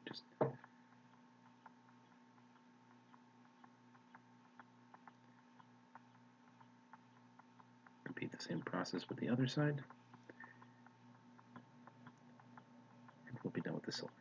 Just repeat the same process with the other side, and we'll be done with the silver.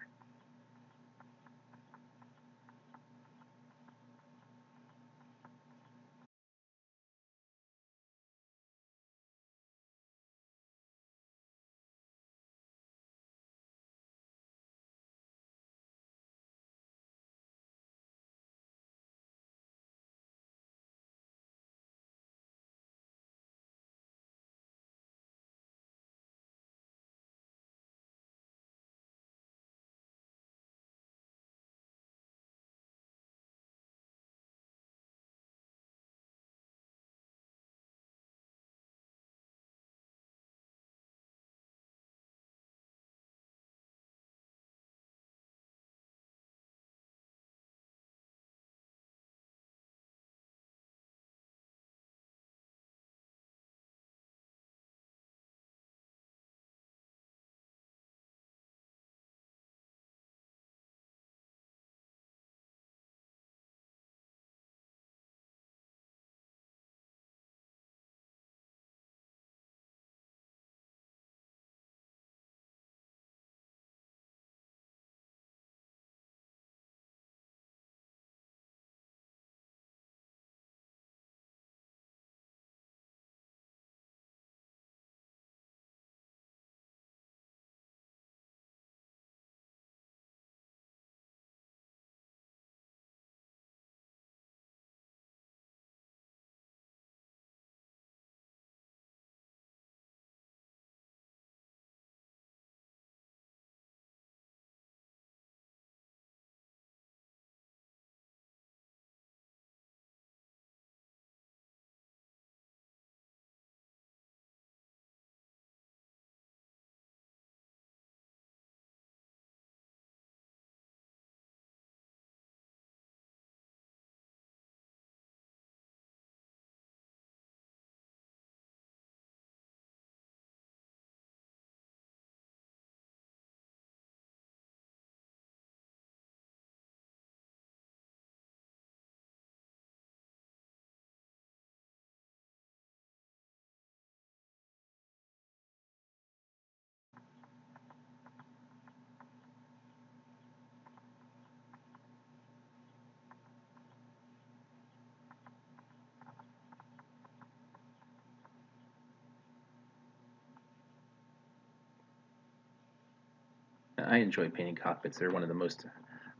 I enjoy painting cockpits. They're one of the most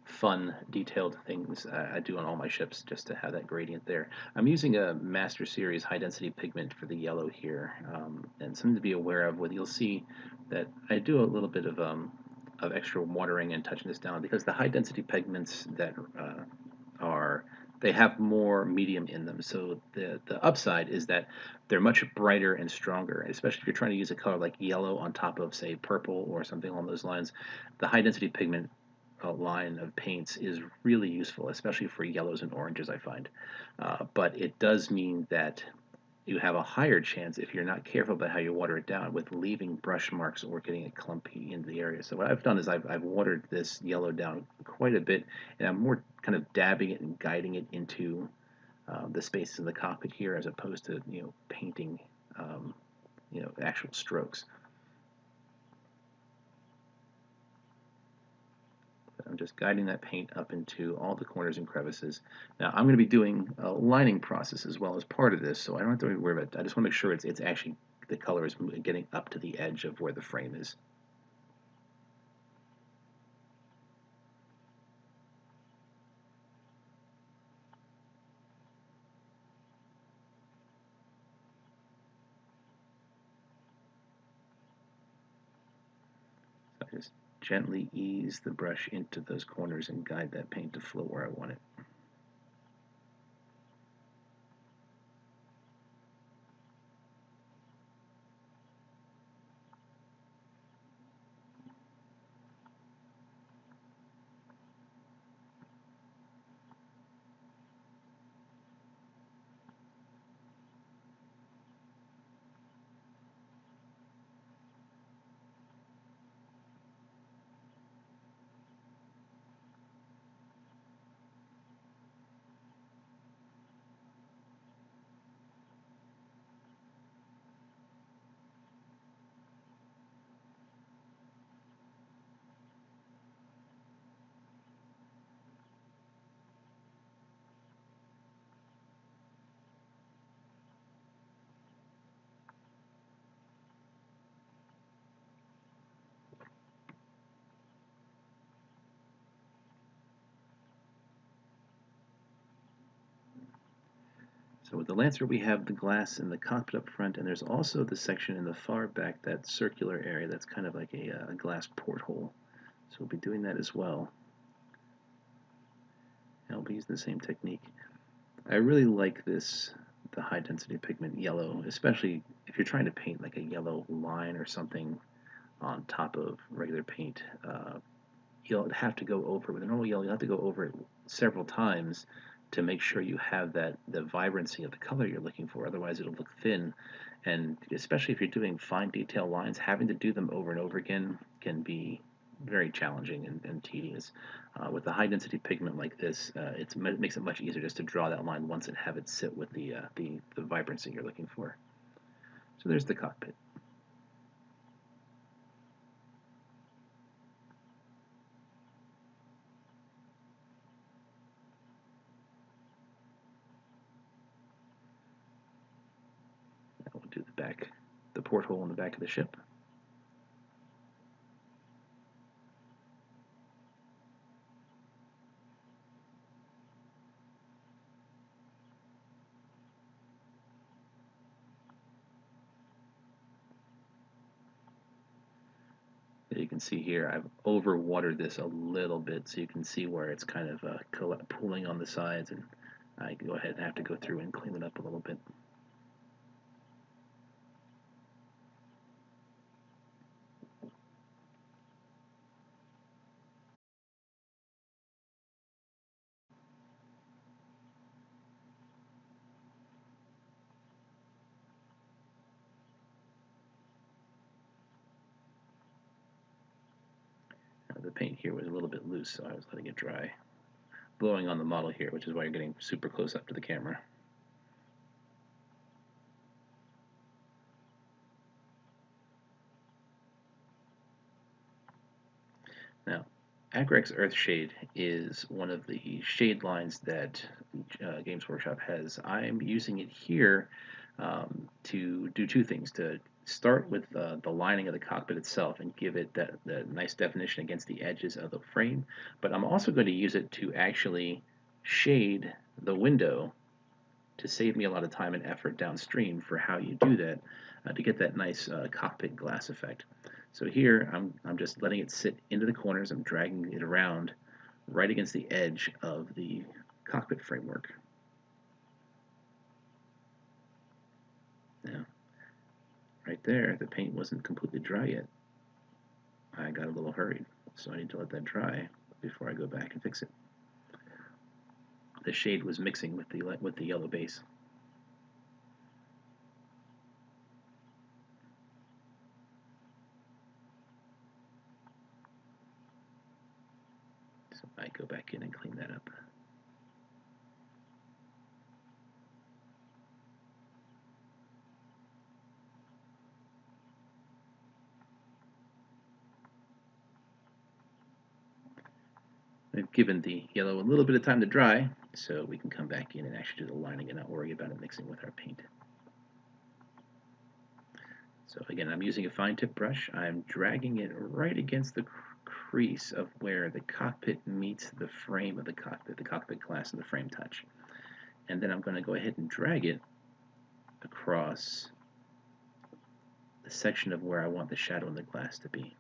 fun, detailed things I do on all my ships, just to have that gradient there. I'm using a Master Series high density pigment for the yellow here, and something to be aware of. What you'll see that I do a little bit of extra watering and touching this down because the high density pigments that are they have more medium in them. So the upside is that they're much brighter and stronger, especially if you're trying to use a color like yellow on top of, say, purple or something along those lines. The high density pigment line of paints is really useful, especially for yellows and oranges, I find. But it does mean that you have a higher chance if you're not careful about how you water it down with leaving brush marks or getting it clumpy into the area. So what I've done is I've watered this yellow down quite a bit, and I'm more kind of dabbing it and guiding it into the spaces in the cockpit here, as opposed to painting actual strokes. I'm just guiding that paint up into all the corners and crevices. Now I'm going to be doing a lining process as well as part of this, so I don't have to worry about it. I just want to make sure it's actually the color is getting up to the edge of where the frame is. So I just gently ease the brush into those corners and guide that paint to flow where I want it. So with the Lancer, we have the glass in the cockpit up front, and there's also the section in the far back, that circular area that's kind of like a glass porthole. So we'll be doing that as well. And I'll be using the same technique. I really like the high density pigment yellow, especially if you're trying to paint like a yellow line or something on top of regular paint. You'll have to go over with a normal yellow. You'll have to go over it several times to make sure you have the vibrancy of the color you're looking for. Otherwise, it'll look thin, and especially if you're doing fine detail lines, having to do them over and over again can be very challenging and tedious. With a high density pigment like this, it makes it much easier just to draw that line once and have it sit with the vibrancy you're looking for. So there's the cockpit. Now we'll do the porthole in the back of the ship. You can see here I've over watered this a little bit, so you can see where it's kind of pooling on the sides, and I go ahead and have to go through and clean it up a little bit. The paint here was a little bit loose, so I was letting it dry. Blowing on the model here, which is why you're getting super close up to the camera. Now, Agrex Earthshade is one of the shade lines that Games Workshop has. I'm using it here to do two things: to start with the lining of the cockpit itself and give it that nice definition against the edges of the frame, but I'm also going to use it to actually shade the window to save me a lot of time and effort downstream for how you do that to get that nice cockpit glass effect. So here I'm just letting it sit into the corners. I'm dragging it around right against the edge of the cockpit framework. Now, right there, the paint wasn't completely dry yet. I got a little hurried, so I need to let that dry before I go back and fix it. The shade was mixing with the yellow base. So I go back in and clean that up. I've given the yellow a little bit of time to dry, so we can come back in and actually do the lining and not worry about it mixing with our paint. So again, I'm using a fine tip brush. I'm dragging it right against the crease of where the cockpit meets the frame of the cockpit glass and the frame touch. And then I'm going to go ahead and drag it across the section of where I want the shadow in the glass to be.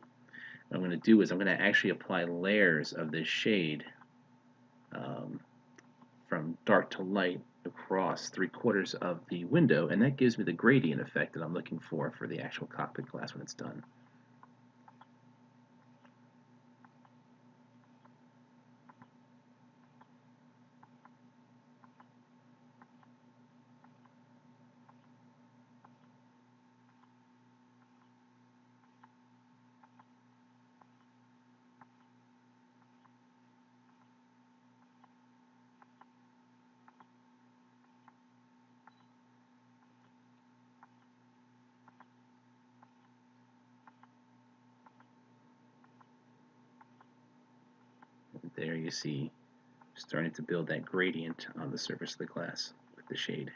What I'm going to do is I'm going to actually apply layers of this shade from dark to light across 3/4 of the window, and that gives me the gradient effect that I'm looking for the actual cockpit glass when it's done. There you see, starting to build that gradient on the surface of the glass with the shade.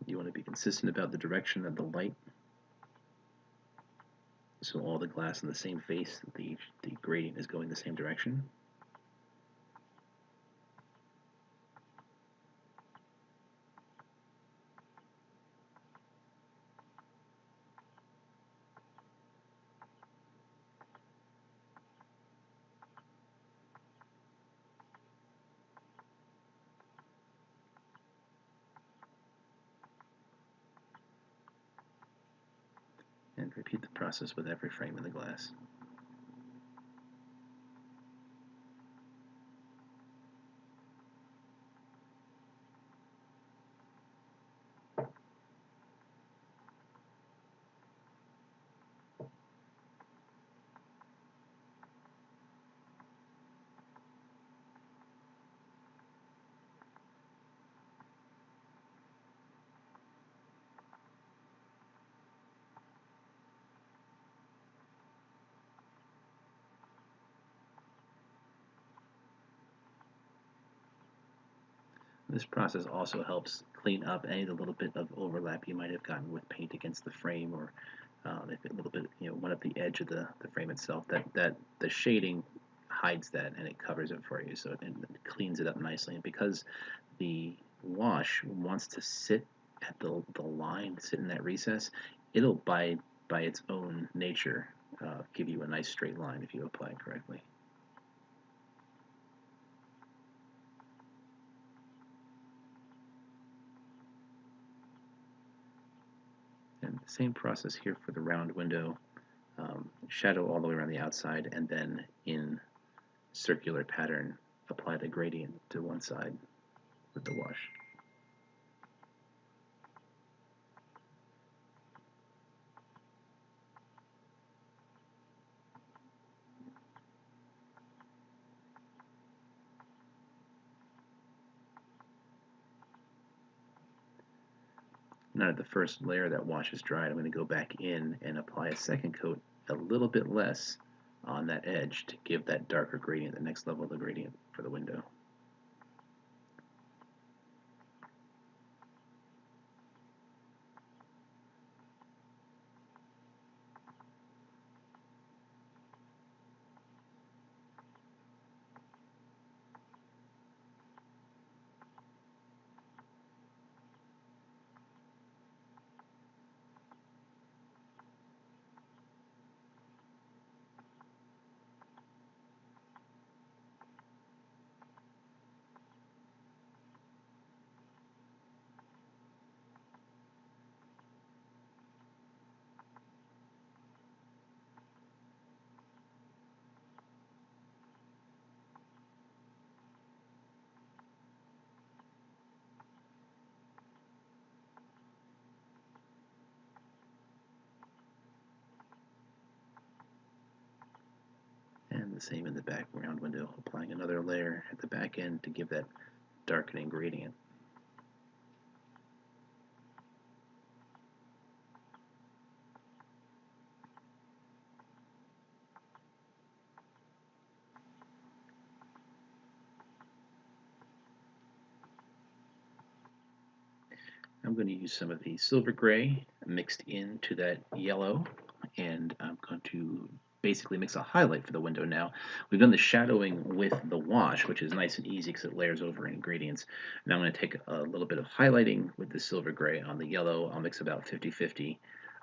You want to be consistent about the direction of the light, so all the glass in the same face, the gradient is going the same direction. And repeat the process with every frame in the glass. This process also helps clean up any of the little bit of overlap you might have gotten with paint against the frame, or if a little bit, went up the edge of the frame itself. That the shading hides that and it covers it for you, so it cleans it up nicely. And because the wash wants to sit at the line, sit in that recess, it'll by its own nature give you a nice straight line if you apply it correctly. And the same process here for the round window. Shadow all the way around the outside, and then in circular pattern, apply the gradient to one side with the wash. Now that the first layer of that wash is dried, I'm going to go back in and apply a second coat, a little bit less on that edge to give that darker gradient, the next level of the gradient for the window. And the same in the background window, applying another layer at the back end to give that darkening gradient. I'm going to use some of the silver gray mixed into that yellow, and I'm going to basically mix a highlight for the window now. We've done the shadowing with the wash, which is nice and easy because it layers over ingredients. Now I'm going to take a little bit of highlighting with the silver gray on the yellow. I'll mix about 50-50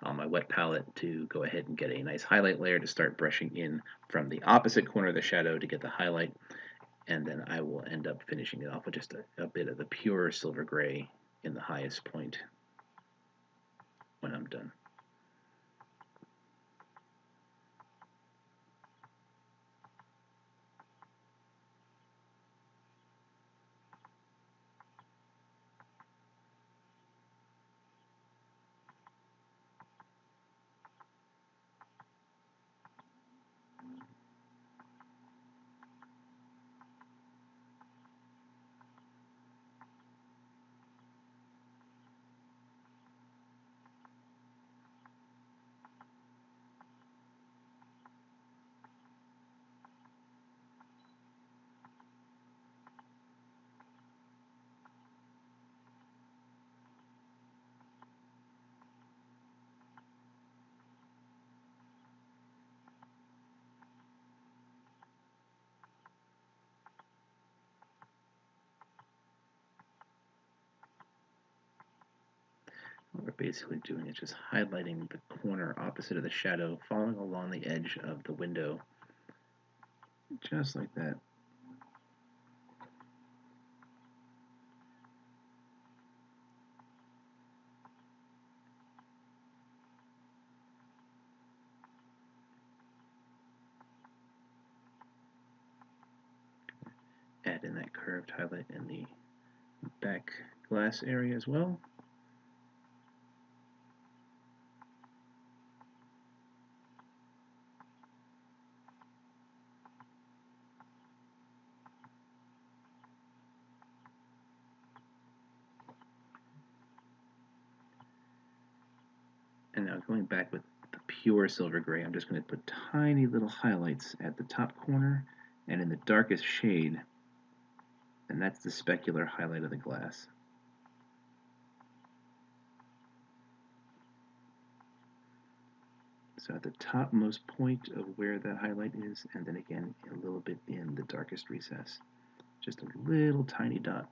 on my wet palette to go ahead and get a nice highlight layer to start brushing in from the opposite corner of the shadow to get the highlight, and then I will end up finishing it off with just a bit of the pure silver gray in the highest point when I'm done. What we're basically doing is just highlighting the corner opposite of the shadow, following along the edge of the window, just like that. Add in that curved highlight in the back glass area as well. And now going back with the pure silver gray, I'm just going to put tiny little highlights at the top corner and in the darkest shade, and that's the specular highlight of the glass. So at the topmost point of where that highlight is, and then again a little bit in the darkest recess. Just a little tiny dot.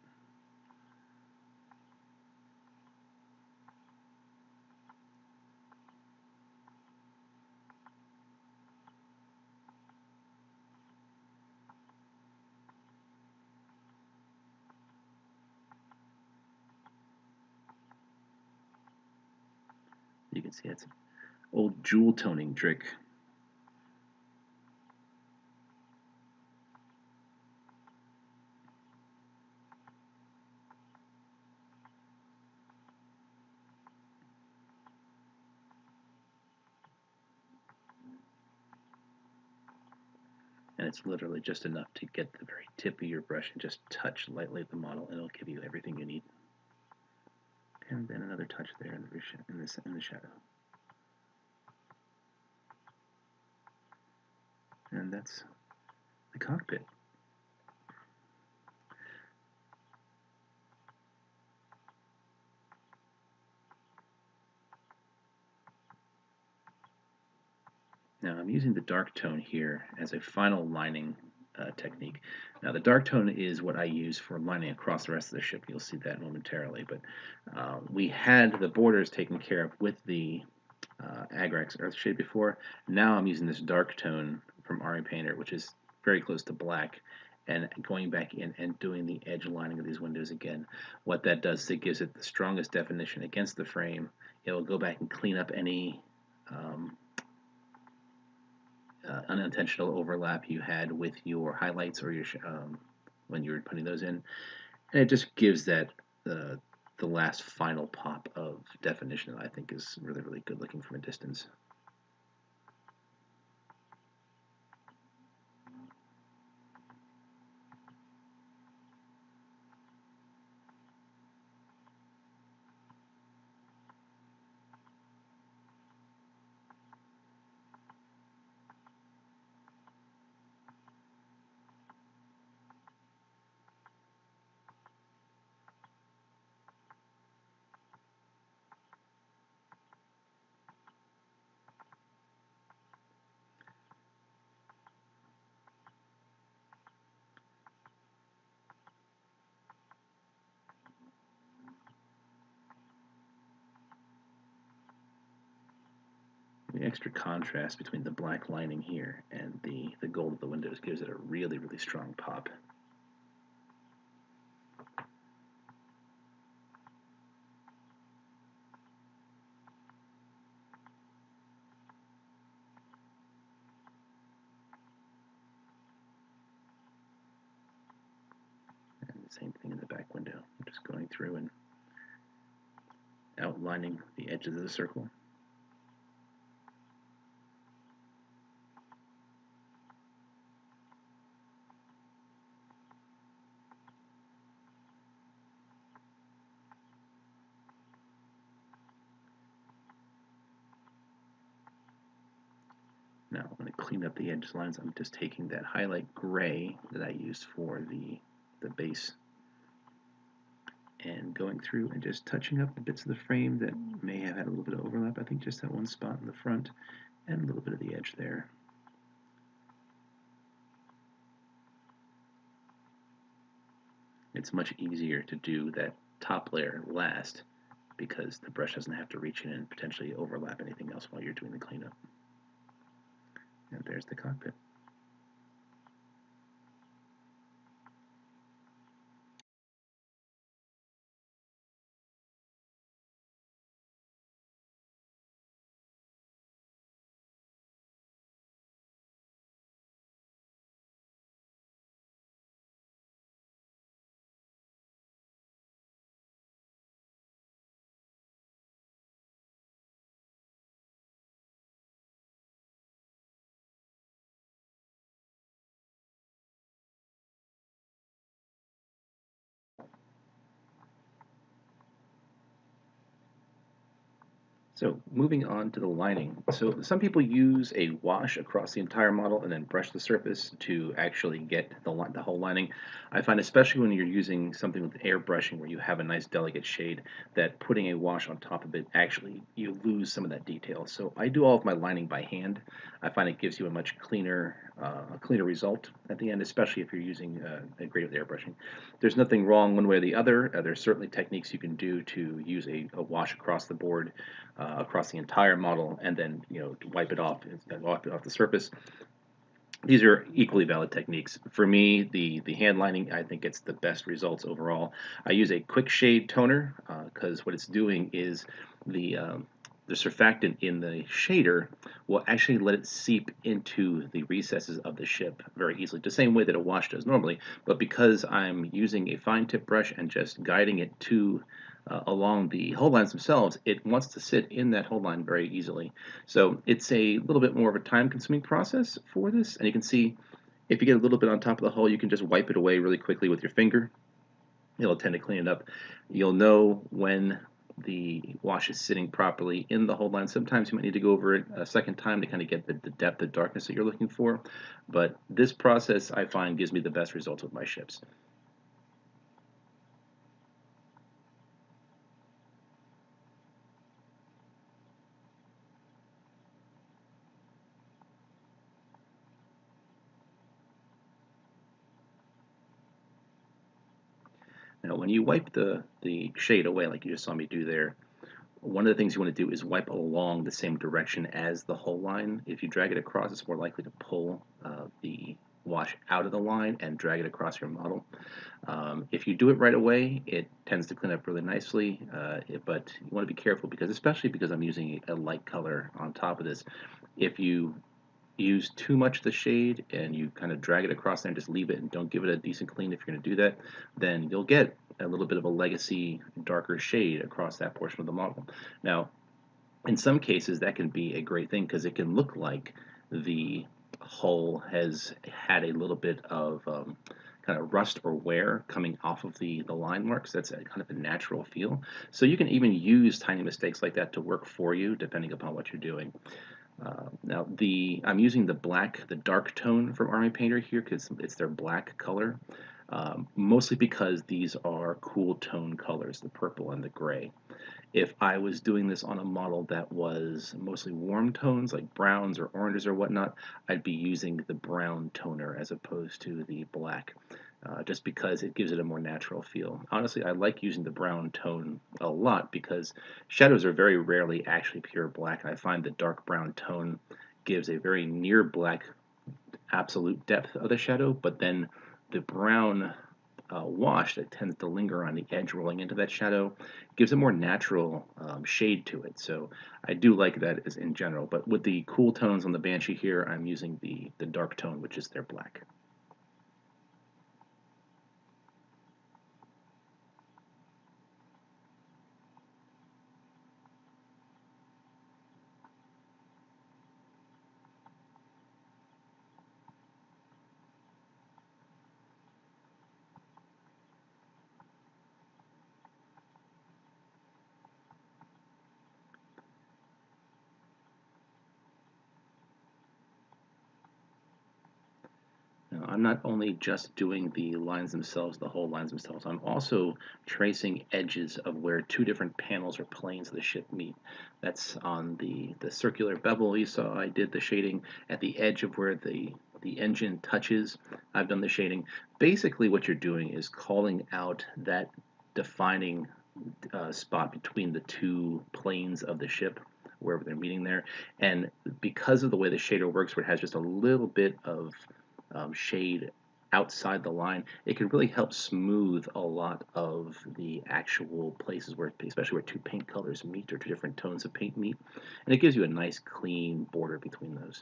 You can see it's an old jewel toning trick. And it's literally just enough to get the very tip of your brush and just touch lightly the model, and it'll give you everything you need. And then another touch there in the shadow. And that's the cockpit. Now I'm using the dark tone here as a final lining technique. Now the dark tone is what I use for lining across the rest of the ship. You'll see that momentarily. But we had the borders taken care of with the Agrax Earthshade before. Now I'm using this dark tone from RE Painter, which is very close to black, and going back in and doing the edge lining of these windows again. What that does is it gives it the strongest definition against the frame. It will go back and clean up any unintentional overlap you had with your highlights or your when you were putting those in, and it just gives that the last final pop of definition that I think is really, really good looking from a distance. The extra contrast between the black lining here and the gold of the windows gives it a really, really strong pop. And the same thing in the back window. I'm just going through and outlining the edges of the circle. Now I'm going to clean up the edge lines. I'm just taking that highlight gray that I used for the base and going through and just touching up the bits of the frame that may have had a little bit of overlap. I think just that one spot in the front and a little bit of the edge there. It's much easier to do that top layer last because the brush doesn't have to reach in and potentially overlap anything else while you're doing the cleanup. And there's the cockpit. So moving on to the lining. So some people use a wash across the entire model and then brush the surface to actually get the whole lining. I find especially when you're using something with airbrushing where you have a nice delicate shade that putting a wash on top of it actually you lose some of that detail. So I do all of my lining by hand. I find it gives you a much cleaner result at the end, especially if you're using great with airbrushing. There's nothing wrong one way or the other. There's certainly techniques you can do to use a wash across the board, across the entire model, and then wipe it off the surface. These are equally valid techniques. For me, the hand lining, I think it's the best results overall. I use a quick shade toner because what it's doing is the surfactant in the shader will actually let it seep into the recesses of the ship very easily, the same way that a wash does normally. But because I'm using a fine tip brush and just guiding it to along the hold lines themselves, it wants to sit in that hold line very easily. So it's a little bit more of a time-consuming process for this, and you can see if you get a little bit on top of the hull, you can just wipe it away really quickly with your finger. It'll tend to clean it up. You'll know when the wash is sitting properly in the hold line. Sometimes you might need to go over it a second time to kind of get the depth of darkness that you're looking for, but this process I find gives me the best results with my ships. Now, when you wipe the shade away, like you just saw me do there, one of the things you want to do is wipe along the same direction as the hull line. If you drag it across, it's more likely to pull the wash out of the line and drag it across your model. If you do it right away, it tends to clean up really nicely, but you want to be careful because, especially because I'm using a light color on top of this, if you use too much of the shade and you kind of drag it across there and just leave it and don't give it a decent clean if you're going to do that, then you'll get a little bit of a legacy darker shade across that portion of the model. Now, in some cases, that can be a great thing because it can look like the hull has had a little bit of kind of rust or wear coming off of the line marks. That's a kind of a natural feel. So you can even use tiny mistakes like that to work for you, depending upon what you're doing. Now I'm using the dark tone from Army Painter here because it's their black color, mostly because these are cool tone colors, the purple and the gray. If I was doing this on a model that was mostly warm tones like browns or oranges or whatnot, I'd be using the brown toner as opposed to the black. Just because it gives it a more natural feel. Honestly, I like using the brown tone a lot because shadows are very rarely actually pure black. I find the dark brown tone gives a very near black absolute depth of the shadow, but then the brown wash that tends to linger on the edge rolling into that shadow gives a more natural shade to it. So I do like that as in general, but with the cool tones on the Banshee here, I'm using the dark tone, which is their black. Now, I'm not only just doing the lines themselves, the whole lines themselves, I'm also tracing edges of where two different panels or planes of the ship meet. That's on the circular bevel you saw. I did the shading at the edge of where the engine touches. I've done the shading. Basically, what you're doing is calling out that defining spot between the two planes of the ship, wherever they're meeting there. And because of the way the shader works, where it has just a little bit of shade outside the line, it can really help smooth a lot of the actual places where, especially where two paint colors meet or two different tones of paint meet, and it gives you a nice clean border between those.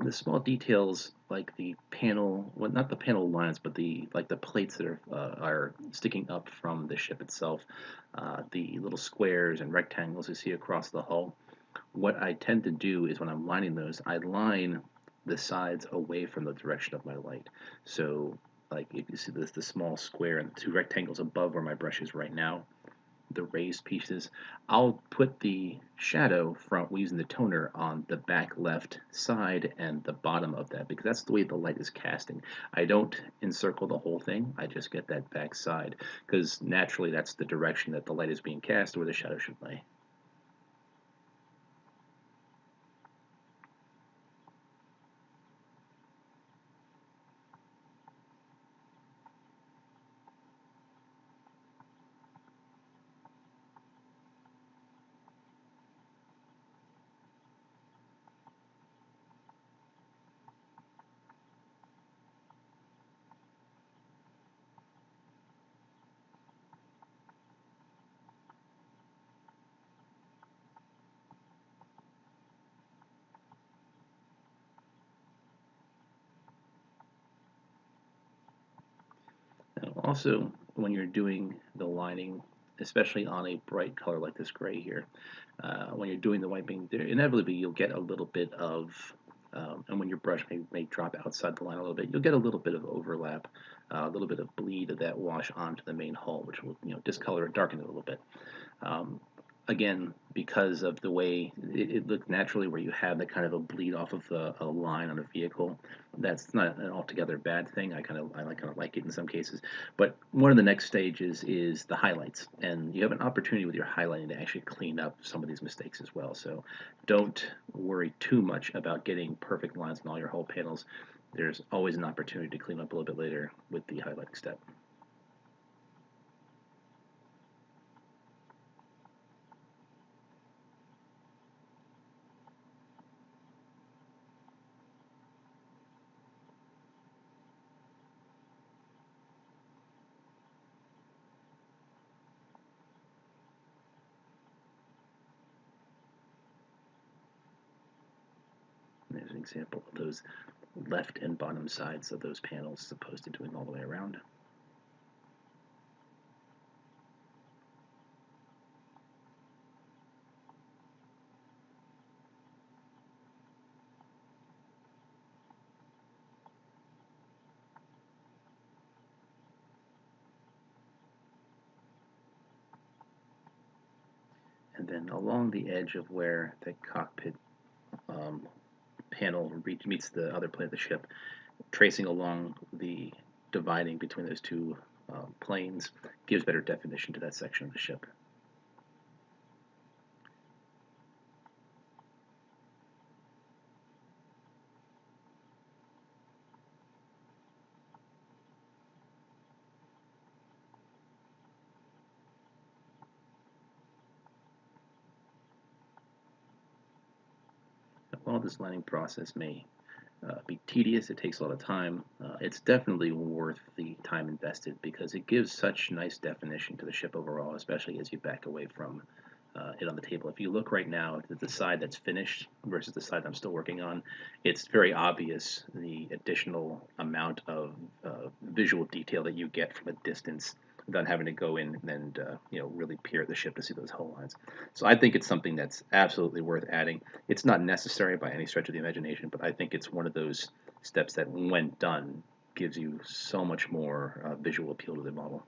The small details like the panel, well, not the panel lines, but the plates that are sticking up from the ship itself, the little squares and rectangles you see across the hull. What I tend to do is when I'm lining those, I line the sides away from the direction of my light. So, like if you see this, the small square and the two rectangles above where my brush is right now, the raised pieces, I'll put the shadow from using the toner on the back left side and the bottom of that because that's the way the light is casting. I don't encircle the whole thing, I just get that back side because naturally that's the direction that the light is being cast where the shadow should lay. Also, when you're doing the lining, especially on a bright color like this gray here, when you're doing the wiping, inevitably you'll get a little bit of, and when your brush may drop outside the line a little bit, you'll get a little bit of overlap, a little bit of bleed of that wash onto the main hull, which will discolor and darken it a little bit. Um, Again, because of the way it looked naturally, where you have that kind of a bleed off of a line on a vehicle, that's not an altogether bad thing. I like it in some cases. But one of the next stages is the highlights, and you have an opportunity with your highlighting to actually clean up some of these mistakes as well. So don't worry too much about getting perfect lines on all your whole panels. There's always an opportunity to clean up a little bit later with the highlighting step. There's an example of those left and bottom sides of those panels as opposed to doing all the way around. And then along the edge of where the cockpit um, panel meets the other plane of the ship, tracing along the dividing between those two planes gives better definition to that section of the ship. While this lining process may be tedious, it takes a lot of time, it's definitely worth the time invested because it gives such nice definition to the ship overall, especially as you back away from it on the table. If you look right now at the side that's finished versus the side I'm still working on, it's very obvious the additional amount of visual detail that you get from a distance without having to go in and really peer at the ship to see those hull lines. So I think it's something that's absolutely worth adding. It's not necessary by any stretch of the imagination, but I think it's one of those steps that, when done, gives you so much more visual appeal to the model.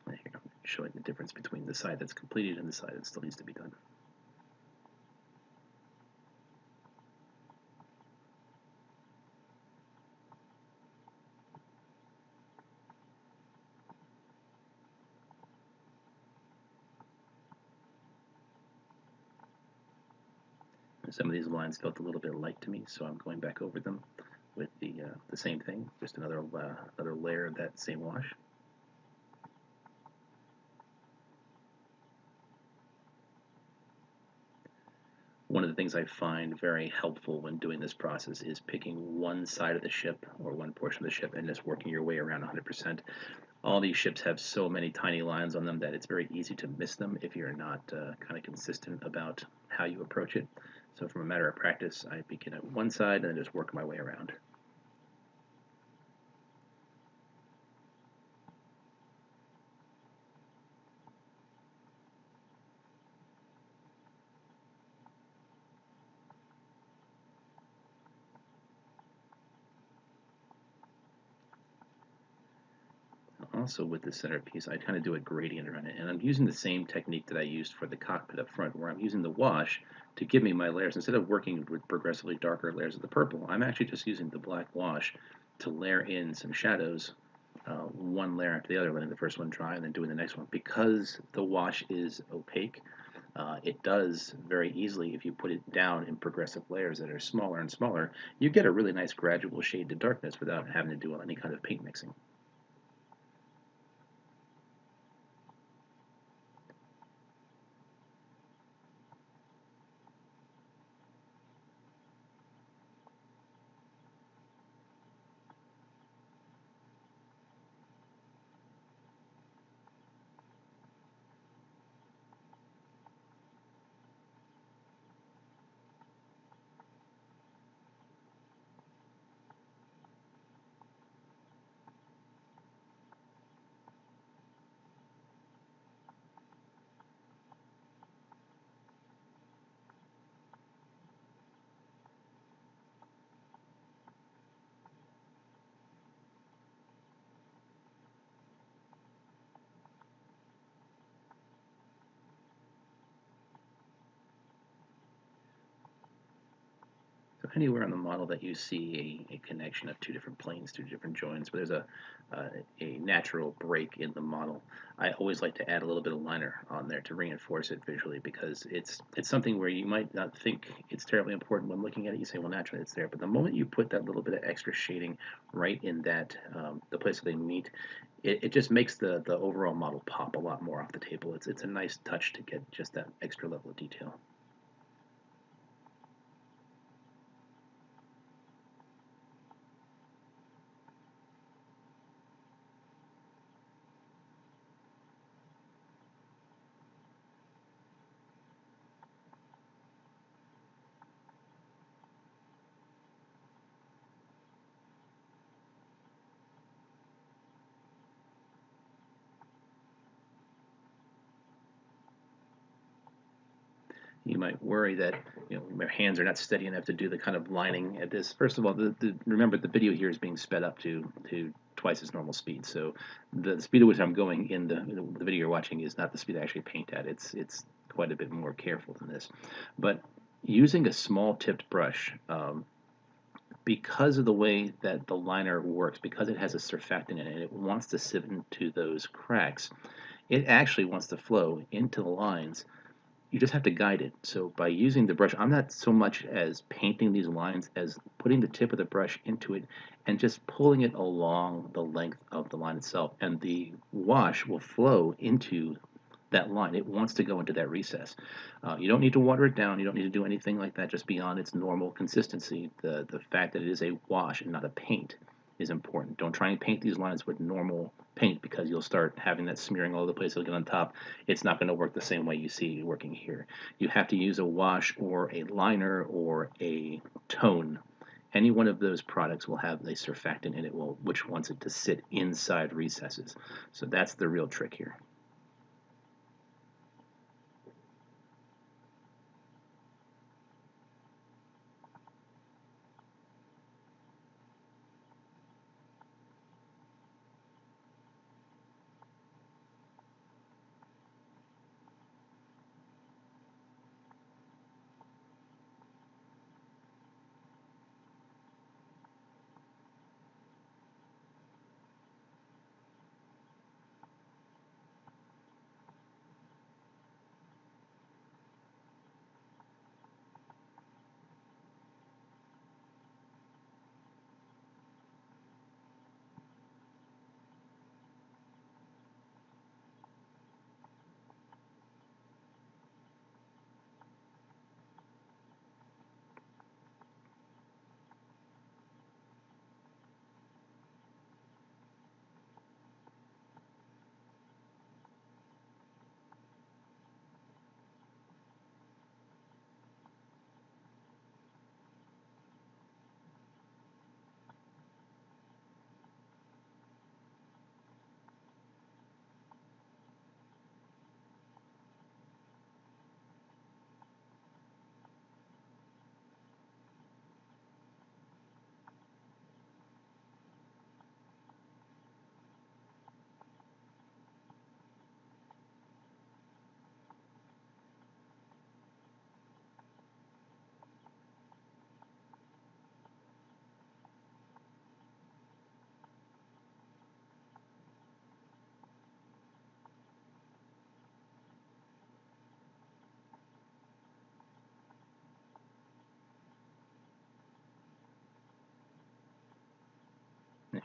Here, I'm showing the difference between the side that's completed and the side that still needs to be done. Some of these lines felt a little bit light to me, so I'm going back over them with the same thing, just another layer of that same wash. One of the things I find very helpful when doing this process is picking one side of the ship or one portion of the ship and just working your way around 100%. All these ships have so many tiny lines on them that it's very easy to miss them if you're not kind of consistent about how you approach it. So from a matter of practice, I begin at one side and then just work my way around. Also with the centerpiece, I kind of do a gradient around it, and I'm using the same technique that I used for the cockpit up front, where I'm using the wash to give me my layers. Instead of working with progressively darker layers of the purple, I'm actually just using the black wash to layer in some shadows one layer after the other, letting the first one dry and then doing the next one. Because the wash is opaque, it does very easily, if you put it down in progressive layers that are smaller and smaller, you get a really nice gradual shade to darkness without having to do any kind of paint mixing. So anywhere on the model that you see a connection of two different planes, two different joints, where there's a natural break in the model, I always like to add a little bit of liner on there to reinforce it visually, because it's something where you might not think it's terribly important when looking at it. You say, well, naturally it's there, but the moment you put that little bit of extra shading right in that the place where they meet, it just makes the overall model pop a lot more off the table. It's a nice touch to get just that extra level of detail. You might worry that your hands are not steady enough to do the kind of lining at this. First of all, remember the video here is being sped up to twice its normal speed, so the speed at which I'm going in the video you're watching is not the speed I actually paint at. It's quite a bit more careful than this, but using a small tipped brush, because of the way that the liner works, because it has a surfactant in it, and it wants to sieve into those cracks, it actually wants to flow into the lines. You just have to guide it. So by using the brush, I'm not so much as painting these lines as putting the tip of the brush into it and just pulling it along the length of the line itself. And the wash will flow into that line. It wants to go into that recess. You don't need to water it down. You don't need to do anything like that just beyond its normal consistency. The fact that it is a wash and not a paint is important. Don't try and paint these lines with normal paint, because you'll start having that smearing all over the place. It'll get on top. It's not going to work the same way you see working here. You have to use a wash or a liner or a tone. Any one of those products will have a surfactant in it, which wants it to sit inside recesses. So that's the real trick here.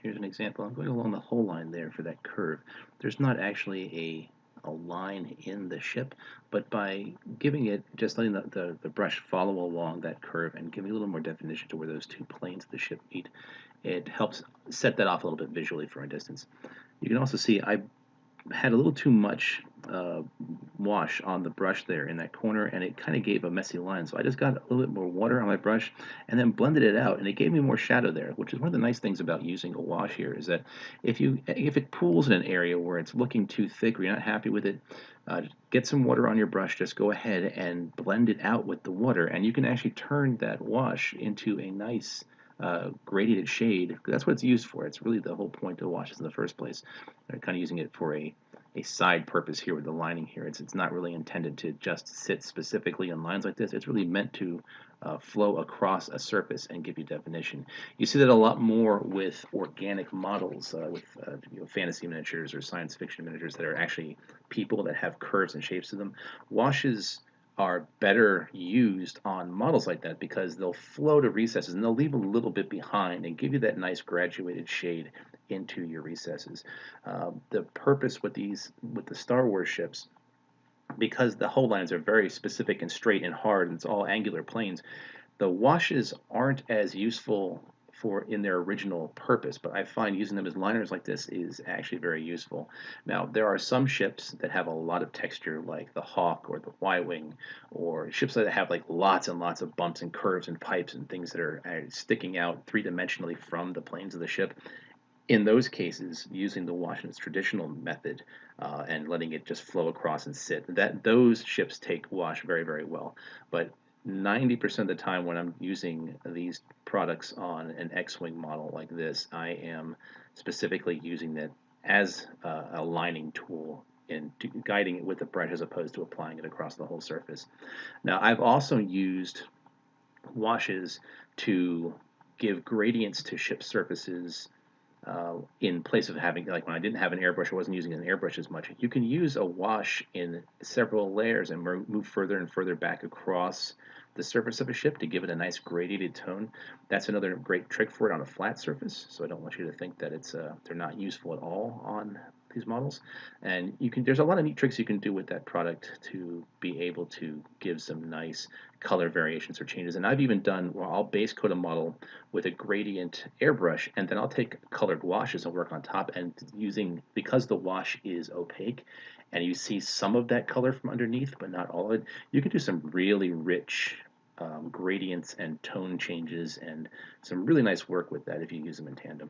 Here's an example. I'm going along the whole line there for that curve. There's not actually a line in the ship, but by giving it, just letting the brush follow along that curve and giving a little more definition to where those two planes of the ship meet, it helps set that off a little bit visually from a distance. You can also see I had a little too much wash on the brush there in that corner, and it kind of gave a messy line. So I just got a little bit more water on my brush and then blended it out, and it gave me more shadow there, which is one of the nice things about using a wash here is that if it pools in an area where it's looking too thick or you're not happy with it, get some water on your brush, just go ahead and blend it out with the water, and you can actually turn that wash into a nice gradiated shade. That's what it's used for. It's really the whole point of washes in the first place. They're kind of using it for a side purpose here with the lining here. It's not really intended to just sit specifically in lines like this. It's really meant to flow across a surface and give you definition. You see that a lot more with organic models, with fantasy miniatures or science fiction miniatures that are actually people that have curves and shapes to them. Washes are better used on models like that because they'll flow to recesses and they'll leave a little bit behind and give you that nice graduated shade into your recesses. The purpose with the Star Wars ships, because the hull lines are very specific and straight and hard, and it's all angular planes, the washes aren't as useful for in their original purpose, but I find using them as liners like this is actually very useful. Now, there are some ships that have a lot of texture, like the Hawk or the Y-Wing, or ships that have like lots and lots of bumps and curves and pipes and things that are sticking out three-dimensionally from the planes of the ship. In those cases, using the wash in its traditional method and letting it just flow across and sit, that those ships take wash very, very well. But 90% of the time when I'm using these products on an X-Wing model like this, I am specifically using it as a lining tool and guiding it with the brush as opposed to applying it across the whole surface. Now, I've also used washes to give gradients to ship surfaces in place of having, like when I didn't have an airbrush, I wasn't using an airbrush as much. You can use a wash in several layers and move further and further back across the surface of a ship to give it a nice gradiated tone. That's another great trick for it on a flat surface. So I don't want you to think that they're not useful at all on these models. And there's a lot of neat tricks you can do with that product to be able to give some nice color variations or changes. And I've even done, well, I'll base coat a model with a gradient airbrush, and then I'll take colored washes and work on top. And because the wash is opaque, and you see some of that color from underneath, but not all of it, you can do some really rich gradients and tone changes, and some really nice work with that if you use them in tandem.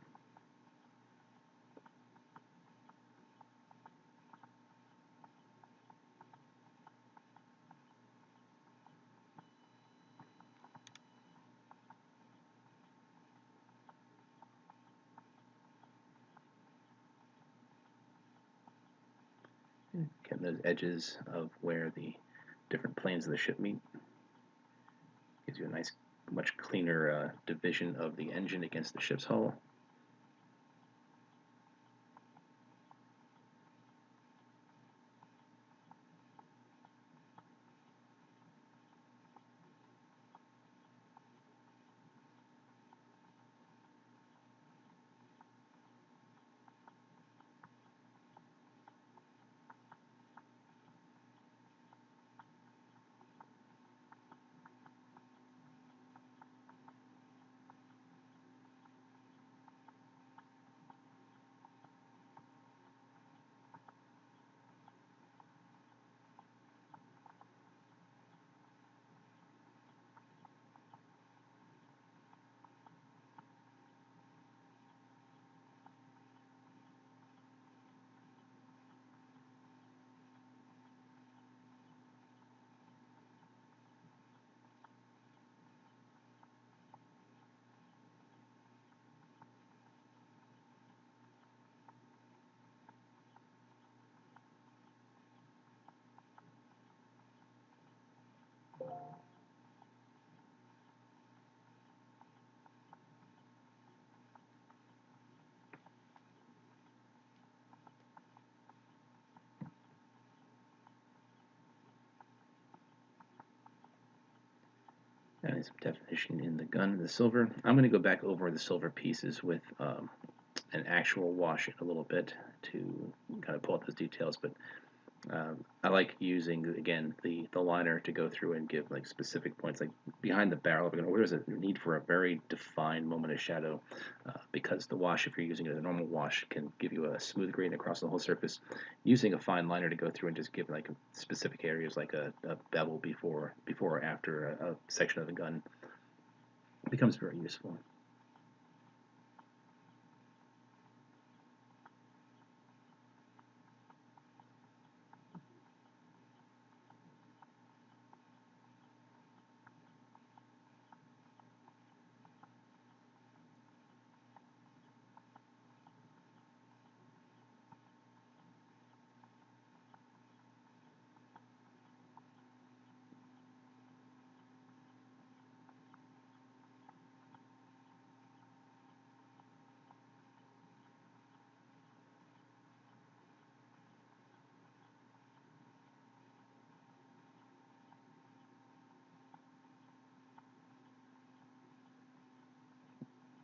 Getting those edges of where the different planes of the ship meet gives you a nice, much cleaner division of the engine against the ship's hull. And some definition in the gun and the silver. I'm going to go back over the silver pieces with an actual wash in a little bit to kind of pull out those details, but I like using again the liner to go through and give like specific points, like behind the barrel of a gun, where there's a need for a very defined moment of shadow, because the wash, if you're using it as a normal wash, can give you a smooth gradient across the whole surface. Using a fine liner to go through and just give like specific areas, like a bevel before or after a section of the gun, becomes very useful.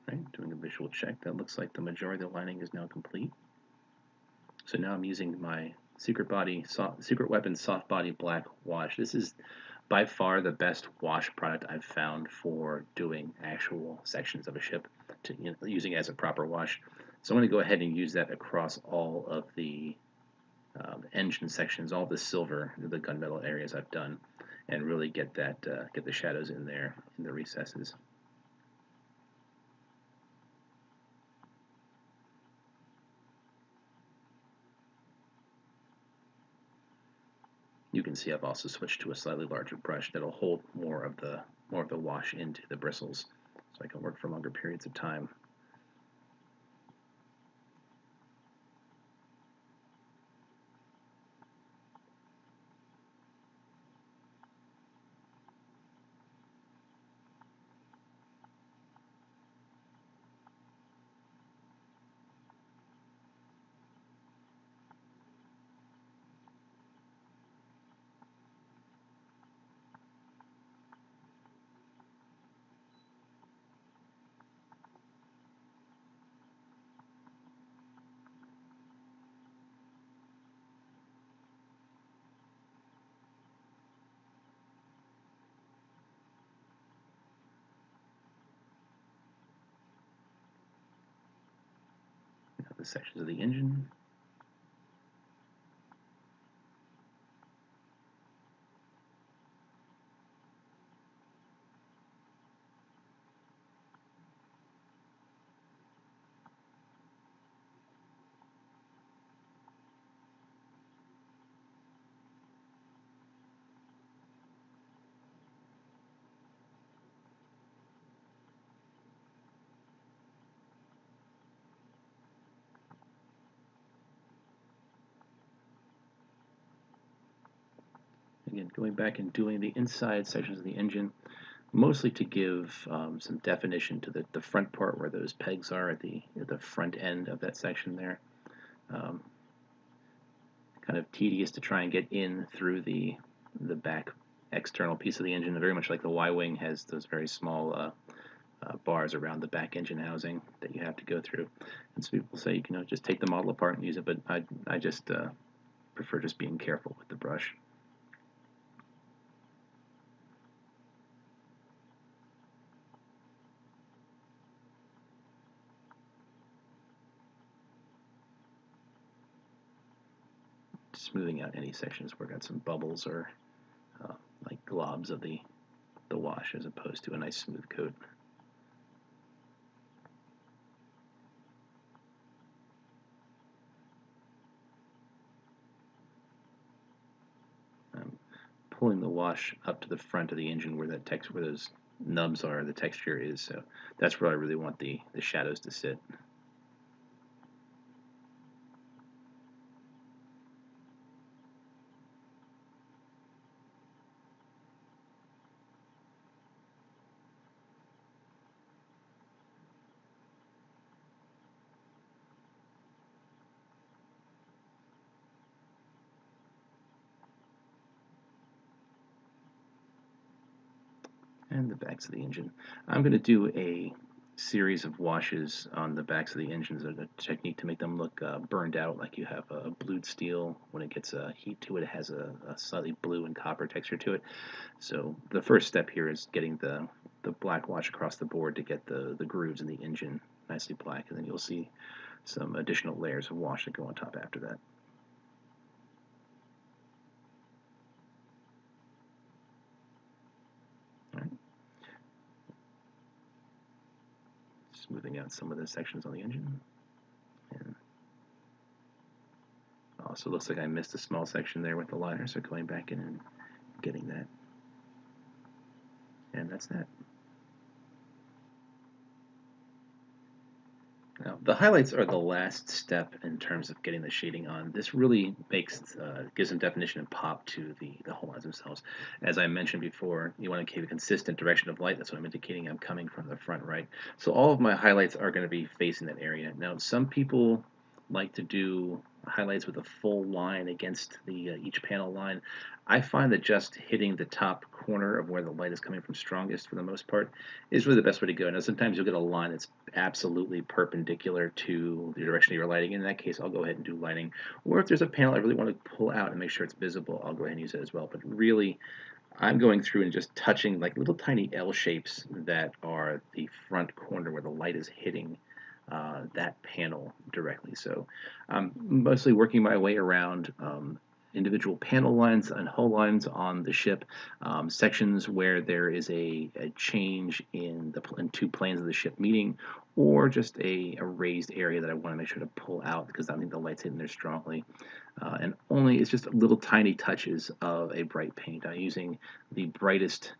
Right, doing a visual check. That looks like the majority of the lining is now complete. So now I'm using my Secret Weapon Soft Body Black Wash. This is by far the best wash product I've found for doing actual sections of a ship, using it as a proper wash. So I'm going to go ahead and use that across all of the engine sections, all the silver, the gunmetal areas I've done, and really get the shadows in there in the recesses. You can see I've also switched to a slightly larger brush that'll hold more of the wash into the bristles, so I can work for longer periods of time. Now the sections of the engine. Again, going back and doing the inside sections of the engine, mostly to give some definition to the front part where those pegs are at the front end of that section there. Um, Kind of tedious to try and get in through the back external piece of the engine. Very much like the Y-wing has those very small bars around the back engine housing that you have to go through. And so people say you can just take the model apart and use it, but I just prefer just being careful with the brush. Smoothing out any sections where I've got some bubbles or uh, like globs of the wash as opposed to a nice smooth coat. I'm pulling the wash up to the front of the engine where where those nubs are, the texture is. So that's where I really want the shadows to sit. And the backs of the engine. I'm going to do series of washes on the backs of the engines, a technique to make them look burned out, like you have a blued steel. When it gets heat to it, it has a slightly blue and copper texture to it. So the first step here is getting the black wash across the board to get the grooves in the engine nicely black, and then you'll see some additional layers of wash that go on top after that. All right. Smoothing out some of the sections on the engine. And also looks like I missed a small section there with the liner, so going back in and getting that. And that's that. Now, the highlights are the last step in terms of getting the shading on. This really gives some definition and pop to the whole lines themselves. As I mentioned before, you want to keep a consistent direction of light. That's what I'm indicating. I'm coming from the front right. So all of my highlights are going to be facing that area. Now, some people like to do highlights with a full line against the each panel line. I find that just hitting the top corner of where the light is coming from strongest for the most part is really the best way to go. Now sometimes you'll get a line that's absolutely perpendicular to the direction of your lighting. In that case, I'll go ahead and do lighting. Or if there's a panel I really want to pull out and make sure it's visible, I'll go ahead and use it as well. But really, I'm going through and just touching like little tiny L shapes that are the front corner where the light is hitting that panel directly. So I'm mostly working my way around individual panel lines and hull lines on the ship, sections where there is a change in two planes of the ship meeting, or just a raised area that I want to make sure to pull out because I think the light's hitting there strongly. And only it's just little tiny touches of a bright paint. I'm using the brightest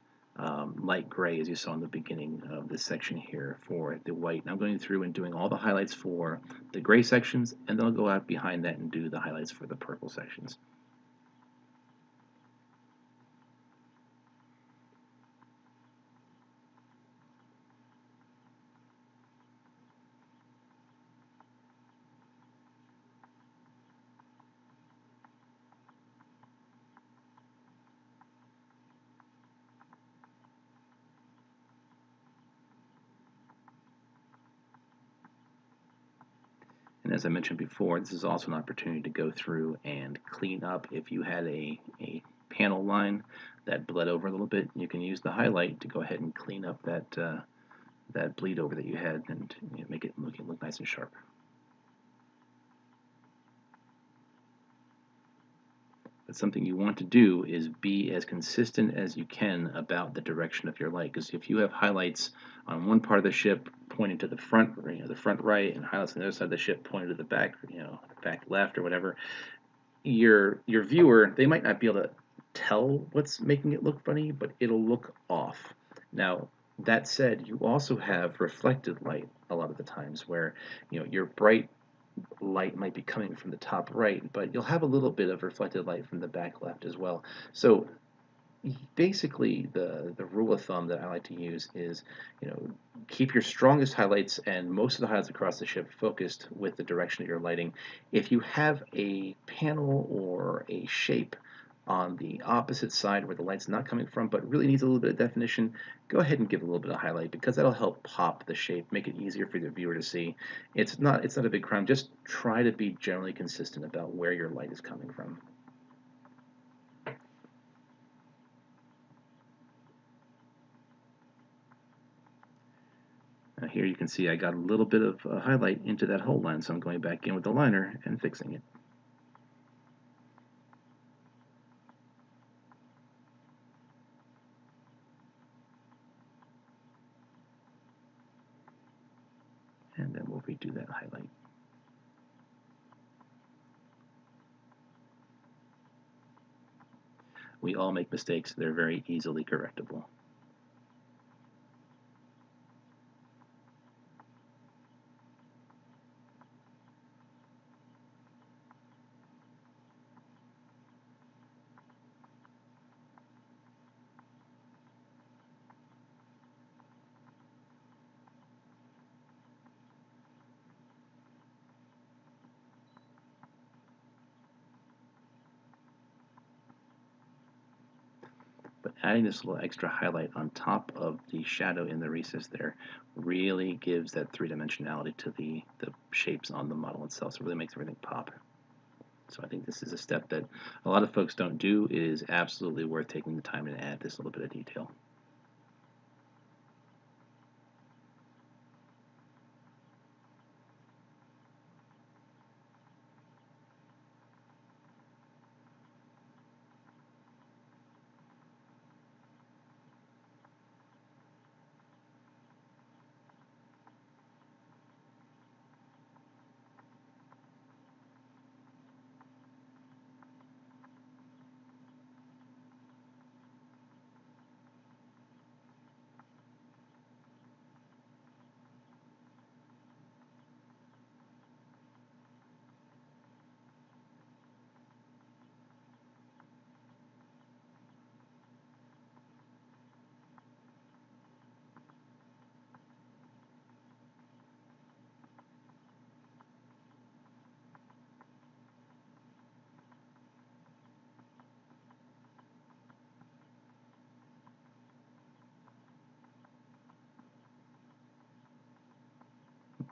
light gray, as you saw in the beginning of this section here, for the white. And I'm going through and doing all the highlights for the gray sections, and then I'll go out behind that and do the highlights for the purple sections. And as I mentioned before, this is also an opportunity to go through and clean up. If you had a panel line that bled over a little bit, you can use the highlight to go ahead and clean up that bleed over that you had and make it look nice and sharp. But something you want to do is be as consistent as you can about the direction of your light. Because if you have highlights on one part of the ship pointing to the front, the front right, and highlights on the other side of the ship pointing to the back, back left or whatever, your viewer, they might not be able to tell what's making it look funny, but it'll look off. Now, that said, you also have reflected light a lot of the times where your bright light might be coming from the top right, but you'll have a little bit of reflected light from the back left as well. So basically, the rule of thumb that I like to use is, keep your strongest highlights and most of the highlights across the ship focused with the direction of your lighting. If you have a panel or a shape on the opposite side where the light's not coming from but really needs a little bit of definition, go ahead and give a little bit of highlight because that'll help pop the shape, make it easier for the viewer to see. It's not a big crime. Just try to be generally consistent about where your light is coming from. Here you can see I got a little bit of highlight into that hull line, so I'm going back in with the liner and fixing it. And then we'll redo that highlight. We all make mistakes. They're very easily correctable. But adding this little extra highlight on top of the shadow in the recess there really gives that three-dimensionality to the shapes on the model itself, so it really makes everything pop. So I think this is a step that a lot of folks don't do. It is absolutely worth taking the time to add this little bit of detail.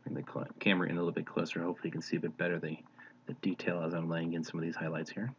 Bring the camera in a little bit closer. Hopefully you can see a bit better the detail as I'm laying in some of these highlights here.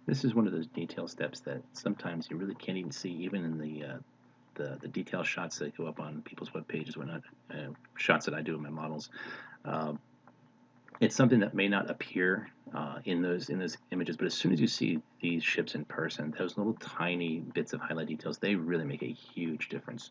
This is one of those detail steps that sometimes you really can't even see, even in the detail shots that go up on people's web pages, whatnot, shots that I do in my models. Uh, it's something that may not appear in those images, but as soon as you see these ships in person, those little tiny bits of highlight details, they really make a huge difference.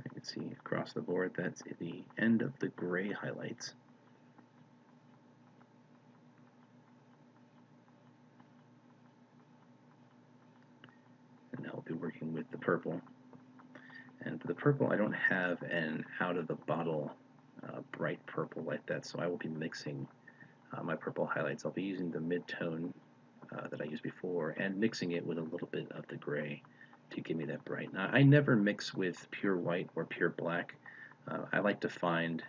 You can see across the board that's the end of the gray highlights. And I'll be working with the purple. And for the purple, I don't have an out of the bottle bright purple like that, so I will be mixing my purple highlights. I'll be using the mid-tone that I used before and mixing it with a little bit of the gray to give me that bright. Now, I never mix with pure white or pure black. I like to find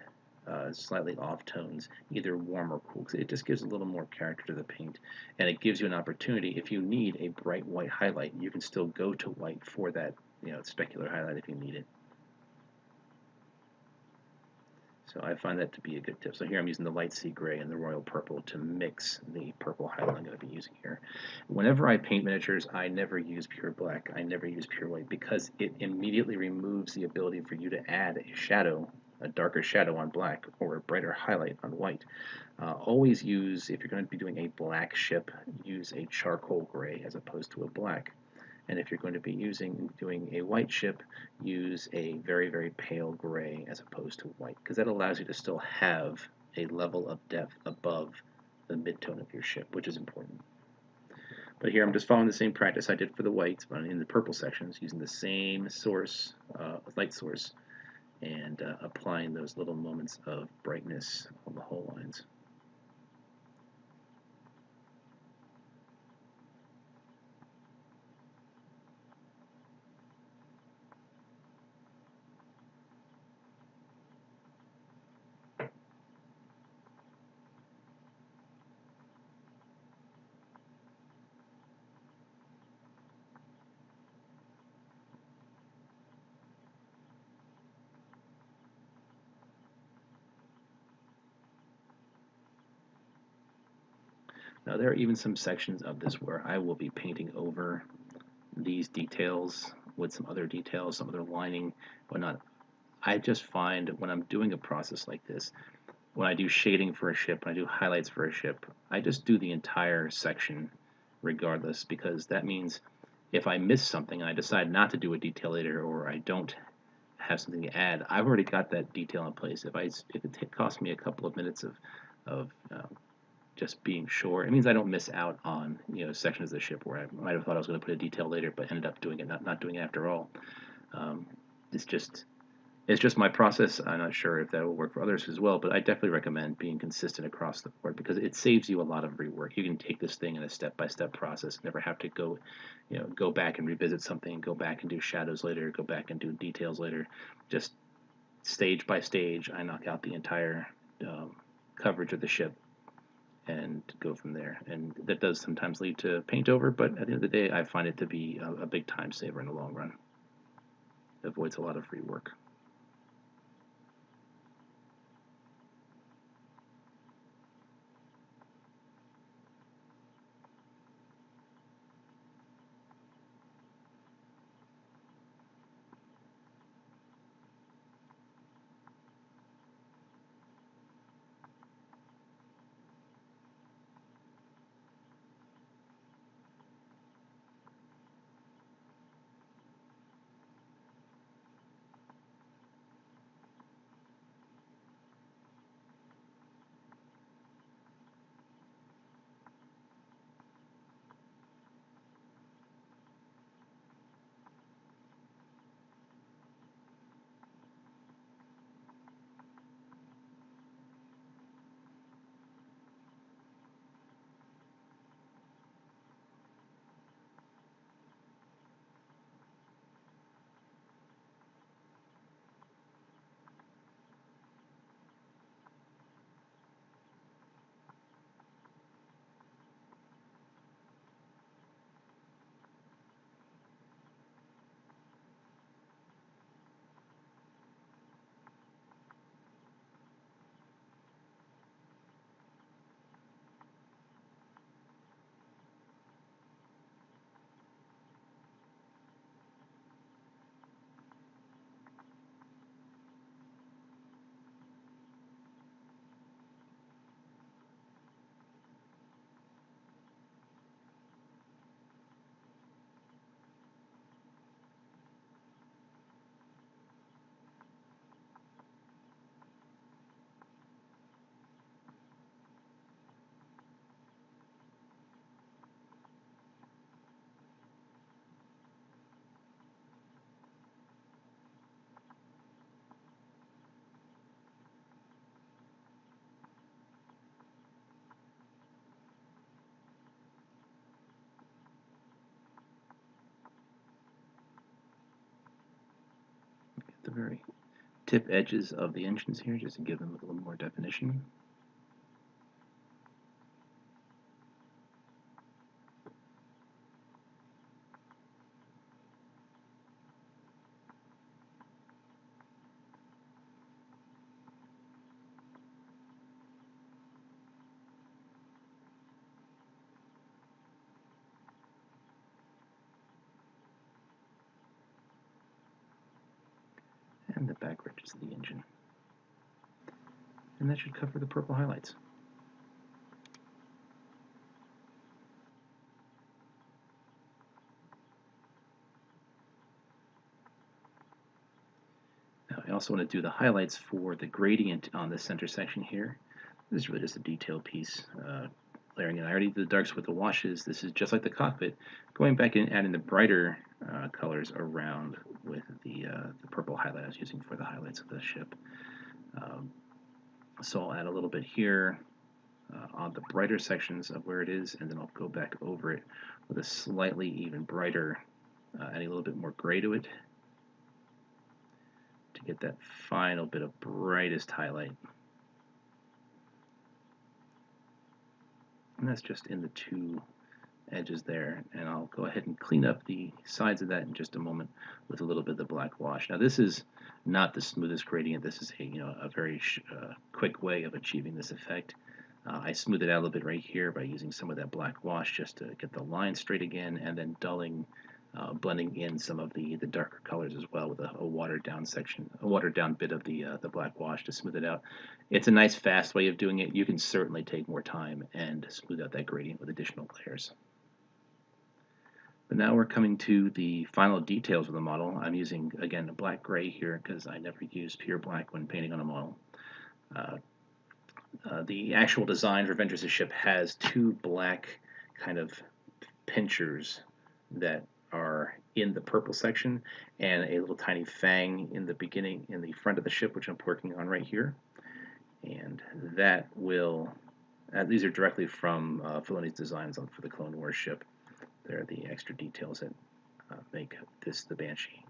slightly off tones, either warm or cool, because it just gives a little more character to the paint, and it gives you an opportunity. If you need a bright white highlight, you can still go to white for that, specular highlight if you need it. So I find that to be a good tip. So here I'm using the light sea gray and the royal purple to mix the purple highlight I'm going to be using here. Whenever I paint miniatures, I never use pure black. I never use pure white because it immediately removes the ability for you to add a shadow, a darker shadow on black or a brighter highlight on white. Always use, if you're going to be doing a black ship, use a charcoal gray as opposed to a black. And if you're going to be doing a white ship, use a very, very pale gray as opposed to white, because that allows you to still have a level of depth above the midtone of your ship, which is important. But here I'm just following the same practice I did for the whites, but in the purple sections, using the same source, light source, and applying those little moments of brightness on the whole lines. Now there are even some sections of this where I will be painting over these details with some other details, some other lining, whatnot. I just find when I'm doing a process like this, when I do shading for a ship, when I do highlights for a ship, I just do the entire section regardless, because that means if I miss something and I decide not to do a detail later, or I don't have something to add, I've already got that detail in place. If it costs me a couple of minutes of just being sure, it means I don't miss out on sections of the ship where I might have thought I was going to put a detail later, but ended up doing it, not doing it after all. Um, it's just it's just my process. I'm not sure if that will work for others as well, but I definitely recommend being consistent across the board because it saves you a lot of rework. You can take this thing in a step-by-step process, never have to go back and revisit something, go back and do shadows later, go back and do details later. Just stage by stage, I knock out the entire coverage of the ship and go from there. And that does sometimes lead to paint over, but at the end of the day, I find it to be a big time saver in the long run. It avoids a lot of rework. The very tip edges of the engines here, just to give them a little more definition. And the back edges of the engine. And that should cover the purple highlights. Now I also want to do the highlights for the gradient on the center section here. This is really just a detail piece. layering in. I already did the darks with the washes. This is just like the cockpit, going back and adding the brighter colors around with the purple highlight I was using for the highlights of the ship. So I'll add a little bit here on the brighter sections of where it is, and then I'll go back over it with a slightly even brighter, adding a little bit more gray to it to get that final bit of brightest highlight. And that's just in the two edges there, and I'll go ahead and clean up the sides of that in just a moment with a little bit of the black wash. Now this is not the smoothest gradient. This is a very quick way of achieving this effect. I smooth it out a little bit right here by using some of that black wash just to get the line straight again, and then dulling, blending in some of the darker colors as well with a watered down section, a watered down bit of the black wash to smooth it out. It's a nice fast way of doing it. You can certainly take more time and smooth out that gradient with additional layers. But now we're coming to the final details of the model. I'm using, again, a black gray here because I never use pure black when painting on a model. The actual design for Ventress' ship has two black kind of pinchers that are in the purple section, and a little tiny fang in the beginning, in the front of the ship, which I'm working on right here. And that will, these are directly from Filoni's designs for the Clone Wars ship. They're the extra details that make this the Banshee.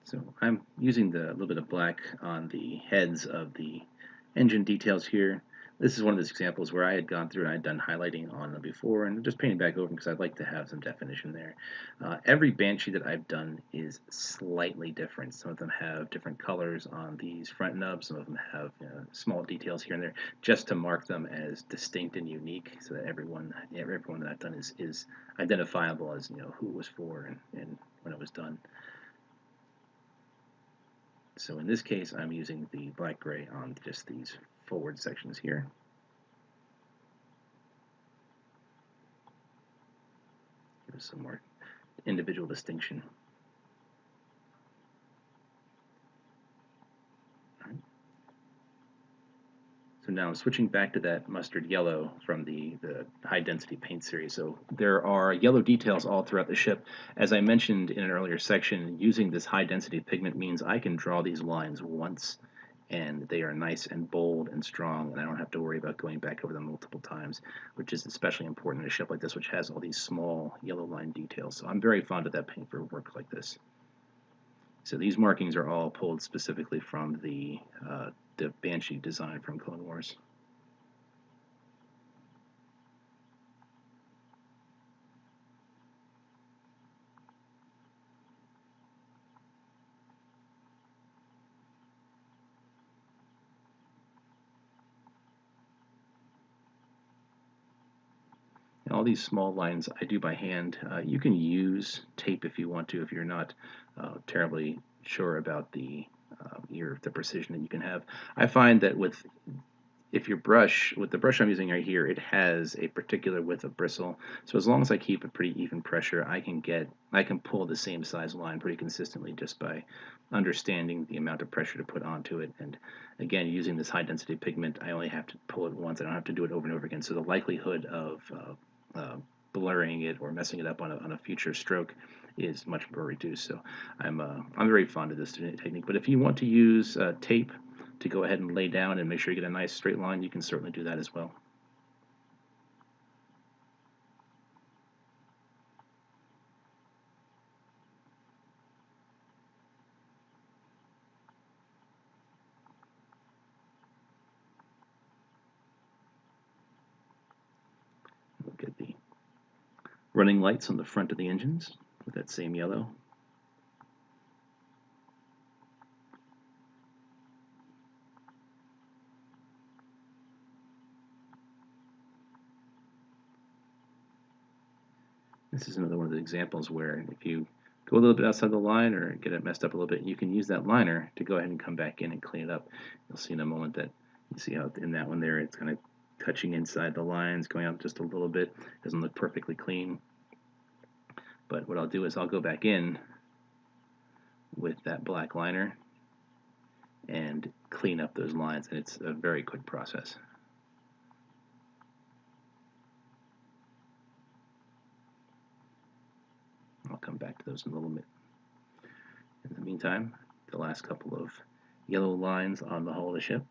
So I'm using the little bit of black on the heads of the engine details here. This is one of those examples where I had gone through and I'd done highlighting on them before and just painting back over because I'd like to have some definition there. Every Banshee that I've done is slightly different. Some of them have different colors on these front nubs. Some of them have small details here and there just to mark them as distinct and unique so that everyone that I've done is identifiable as who it was for and when it was done. So in this case, I'm using the black-gray on just these forward sections here. Give some more individual distinction. So now I'm switching back to that mustard yellow from the high density paint series. So there are yellow details all throughout the ship. As I mentioned in an earlier section, using this high density pigment means I can draw these lines once and they are nice and bold and strong, and I don't have to worry about going back over them multiple times, which is especially important in a ship like this, which has all these small yellow line details. So I'm very fond of that paint for work like this. So these markings are all pulled specifically from the Banshee design from Clone Wars. And all these small lines I do by hand. You can use tape if you want to, if you're not terribly sure about the precision that you can have. I find that with the brush I'm using right here, it has a particular width of bristle. So as long as I keep a pretty even pressure, I can pull the same size line pretty consistently just by understanding the amount of pressure to put onto it. And again, using this high density pigment, I only have to pull it once. I don't have to do it over and over again. So the likelihood of blurring it or messing it up on a future stroke is much more reduced. So I'm very fond of this technique. But if you want to use tape to go ahead and lay down and make sure you get a nice straight line, you can certainly do that as well. We'll get the running lights on the front of the engines with that same yellow. This is another one of the examples where if you go a little bit outside the line or get it messed up a little bit, you can use that liner to go ahead and come back in and clean it up. You'll see in a moment that you see how in that one there it's kind of touching inside the lines, going out just a little bit. Doesn't look perfectly clean. But what I'll do is I'll go back in with that black liner and clean up those lines, and it's a very quick process. I'll come back to those in a little bit. In the meantime, the last couple of yellow lines on the hull of the ship.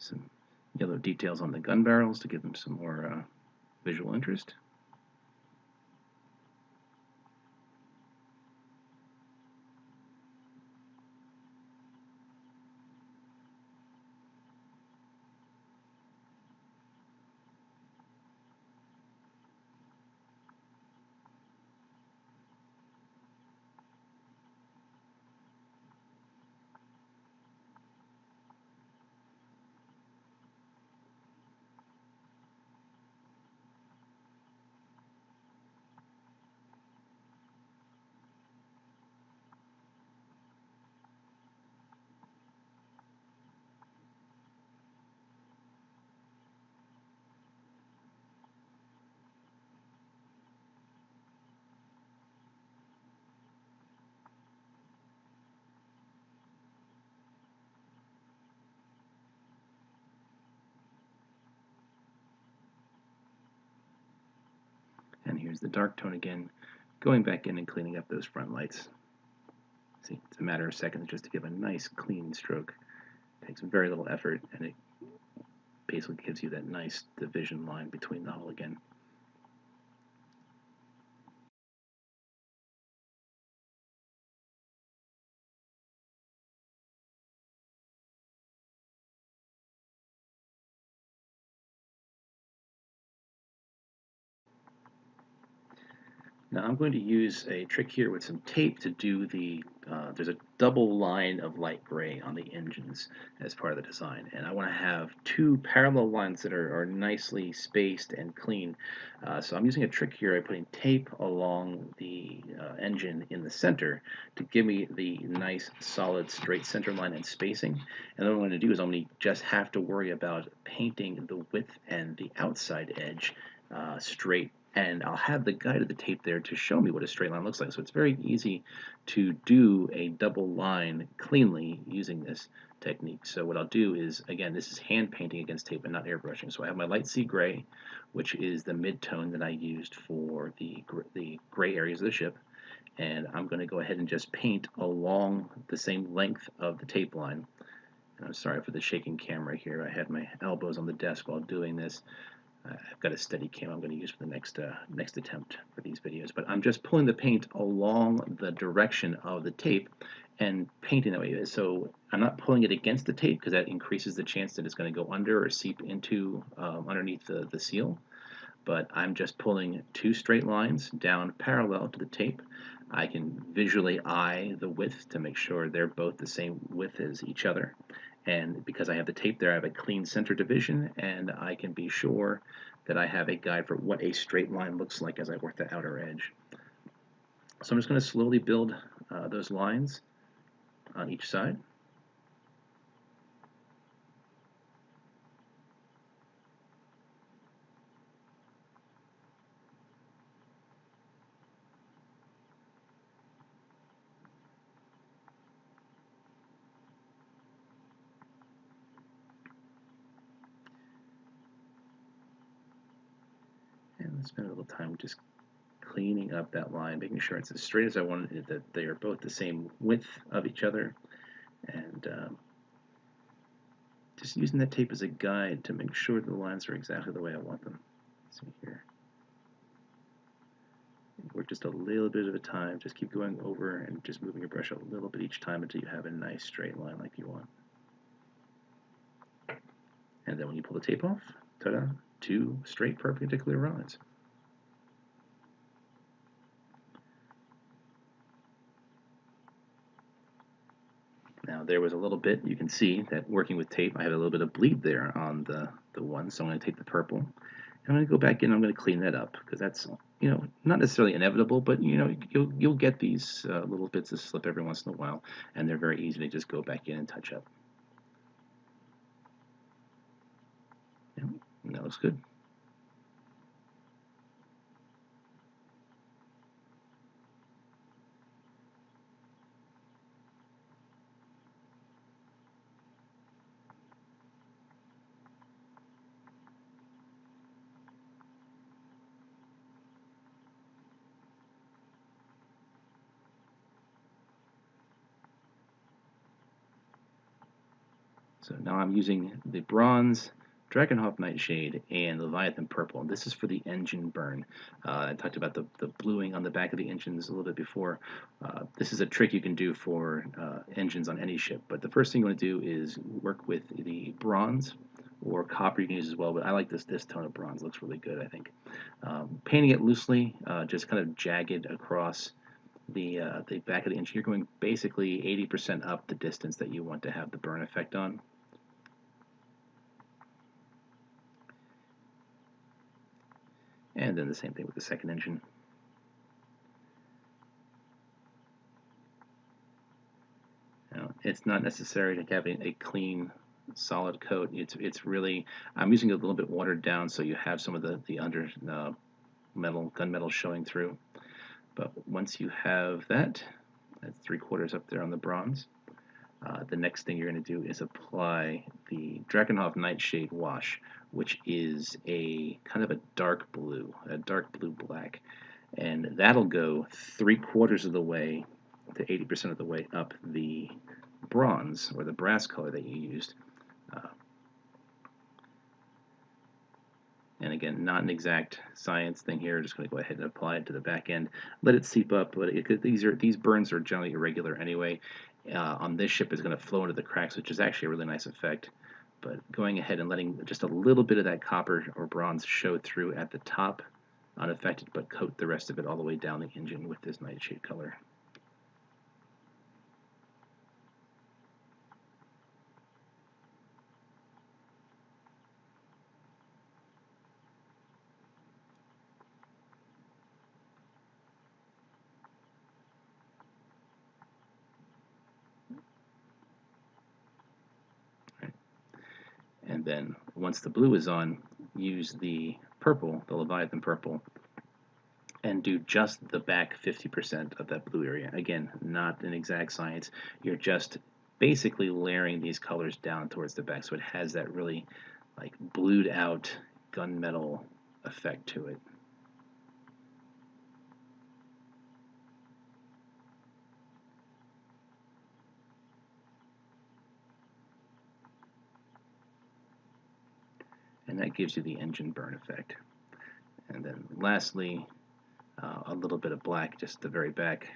Some yellow details on the gun barrels to give them some more visual interest. And here's the dark tone again, going back in and cleaning up those front lights. See, it's a matter of seconds just to give a nice clean stroke. It takes very little effort, and it basically gives you that nice division line between the hull again. Now I'm going to use a trick here with some tape to do there's a double line of light gray on the engines as part of the design. And I want to have two parallel lines that are nicely spaced and clean. So I'm using a trick here. I'm putting tape along the engine in the center to give me the nice solid straight center line and spacing. And then what I'm going to do is I'm going to just have to worry about painting the width and the outside edge straight, and I'll have the guide of the tape there to show me what a straight line looks like. So it's very easy to do a double line cleanly using this technique. So what I'll do is, again, this is hand painting against tape and not airbrushing. So I have my light sea gray, which is the mid-tone that I used for the gray areas of the ship, and I'm going to go ahead and just paint along the same length of the tape line. And I'm sorry for the shaking camera here. I had my elbows on the desk while doing this. I've got a steady cam I'm going to use for the next attempt for these videos, but I'm just pulling the paint along the direction of the tape and painting that way. So I'm not pulling it against the tape because that increases the chance that it's going to go under or seep into underneath the seal, but I'm just pulling two straight lines down parallel to the tape. I can visually eye the width to make sure they're both the same width as each other. And because I have the tape there, I have a clean center division, and I can be sure that I have a guide for what a straight line looks like as I work the outer edge. So I'm just going to slowly build those lines on each side. And spend a little time just cleaning up that line, making sure it's as straight as I want it, that they are both the same width of each other, and just using that tape as a guide to make sure the lines are exactly the way I want them. Let's see here. Work just a little bit at a time. Just keep going over and just moving your brush a little bit each time until you have a nice straight line like you want. And then when you pull the tape off, ta-da, two straight perpendicular lines. Now there was a little bit, you can see that working with tape, I had a little bit of bleed there on the one, so I'm going to take the purple. And I'm going to go back in, I'm going to clean that up, because that's, not necessarily inevitable, but, you'll get these little bits of slip every once in a while, and they're very easy to just go back in and touch up. Yeah, and that looks good. So now I'm using the bronze, Dragonhawk Nightshade, and Leviathan Purple. And this is for the engine burn. I talked about the bluing on the back of the engines a little bit before. This is a trick you can do for engines on any ship. But the first thing you want to do is work with the bronze, or copper you can use as well, but I like this tone of bronze. It looks really good, I think. Painting it loosely, just kind of jagged across the back of the engine. You're going basically 80% up the distance that you want to have the burn effect on. And then the same thing with the second engine. It's not necessary to have a clean, solid coat. It's really, I'm using it a little bit watered down so you have some of the under gunmetal showing through. But once you have that, that's 3/4 up there on the bronze. The next thing you're going to do is apply the Dragonhawk Nightshade wash, which is a kind of a dark blue black, and that'll go 3/4 of the way to 80% of the way up the bronze or the brass color that you used. Uh, And again, not an exact science thing here. Just going to go ahead and apply it to the back end. Let it seep up. But these burns are generally irregular anyway. On this ship is going to flow into the cracks, which is actually a really nice effect. But going ahead and letting just a little bit of that copper or bronze show through at the top, unaffected, but coat the rest of it all the way down the engine with this nightshade color. And then once the blue is on, use the purple, the Leviathan purple, and do just the back 50% of that blue area. Again, not an exact science. You're just basically layering these colors down towards the back so it has that really like blued out gunmetal effect to it. And that gives you the engine burn effect. And then lastly, a little bit of black just at the very back.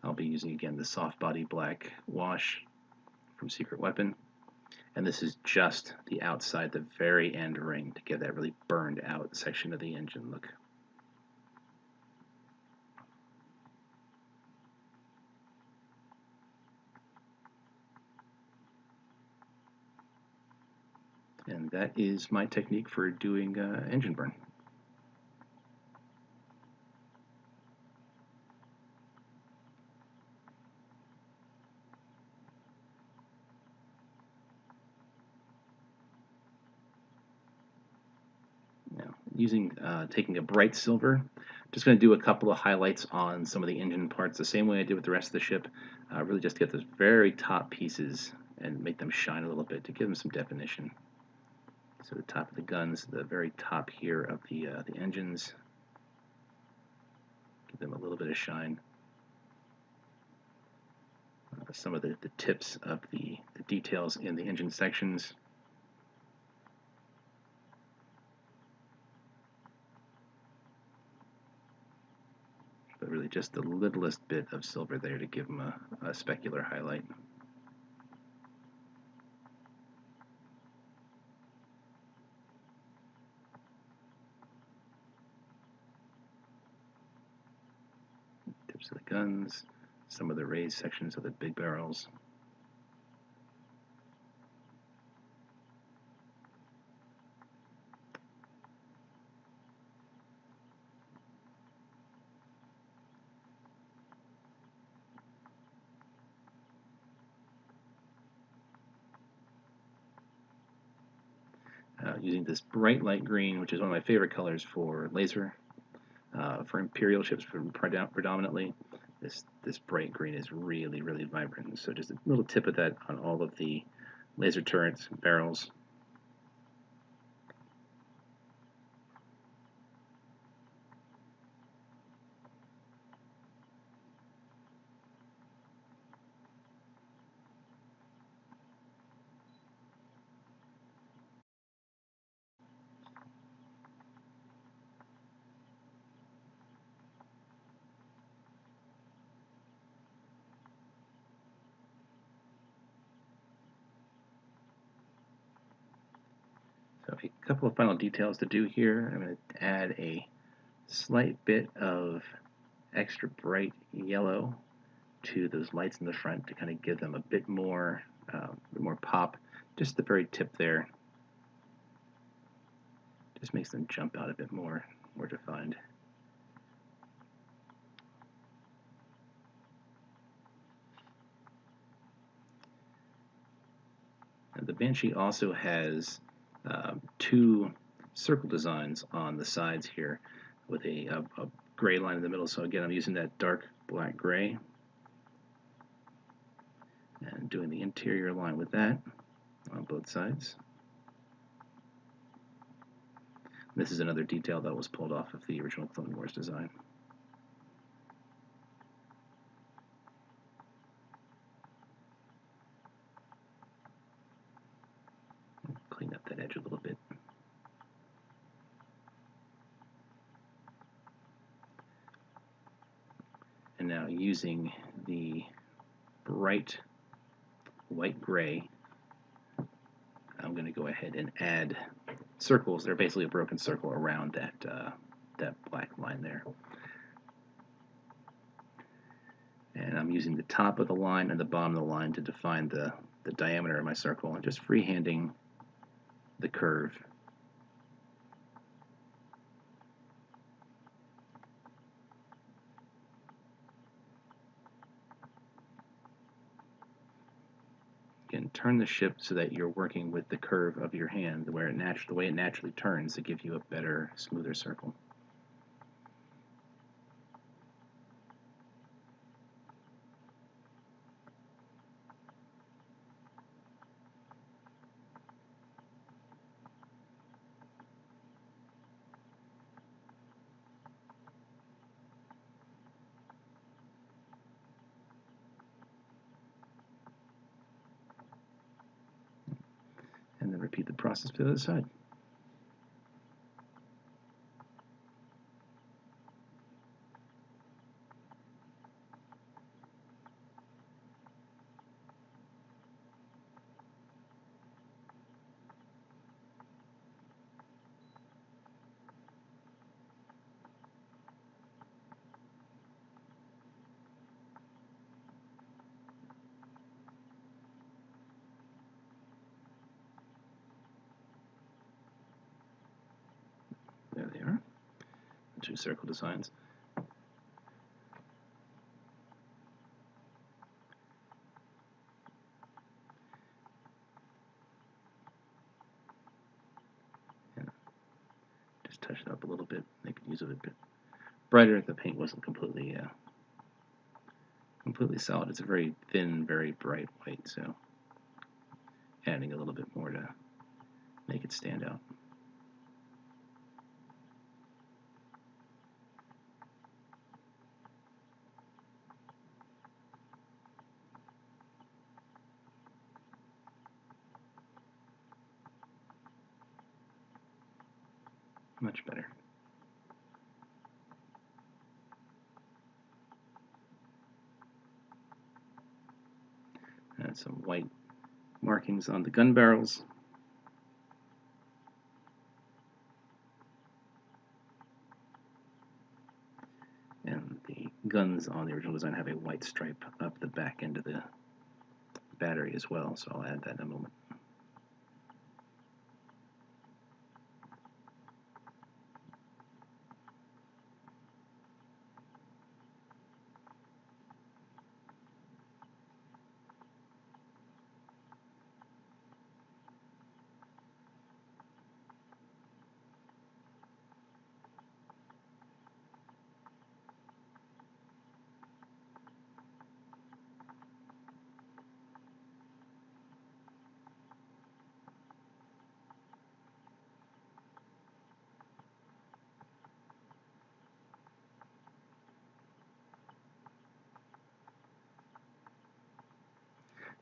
I'll be using again the soft body black wash from Secret Weapon. And this is just the outside, the very end ring to give that really burned out section of the engine look. And that is my technique for doing engine burn. Now, taking a bright silver, just going to do a couple of highlights on some of the engine parts the same way I did with the rest of the ship. Really just get those very top pieces and make them shine a little bit to give them some definition. So the top of the guns, the very top here of the engines, give them a little bit of shine. Some of the tips of the details in the engine sections. But really just the littlest bit of silver there to give them a specular highlight. Tips of the guns, some of the raised sections of the big barrels. Using this bright light green, which is one of my favorite colors for laser, for Imperial ships predominantly. This bright green is really, really vibrant. So just a little tip of that on all of the laser turrets, barrels. So a couple of final details to do here. I'm going to add a slight bit of extra bright yellow to those lights in the front to kind of give them a bit more pop. Just the very tip there. Just makes them jump out a bit more defined. And the Banshee also has two circle designs on the sides here with a gray line in the middle. So again, I'm using that dark black gray and doing the interior line with that on both sides. This is another detail that was pulled off of the original Clone Wars design. that edge a little bit. And now using the bright white gray, I'm going to go ahead and add circles. They're basically a broken circle around that black line there. And I'm using the top of the line and the bottom of the line to define the diameter of my circle, and just freehanding the curve. Again, turn the ship so that you're working with the curve of your hand, the way it naturally turns to give you a better, smoother circle. And then repeat the process to the other side. There they are, the two circle designs. And just touch it up a little bit. They could use it a bit brighter if the paint wasn't completely solid. It's a very thin, very bright white, so adding a little bit more to make it stand out. Much better. Add some white markings on the gun barrels. And the guns on the original design have a white stripe up the back end of the battery as well, so I'll add that in a moment.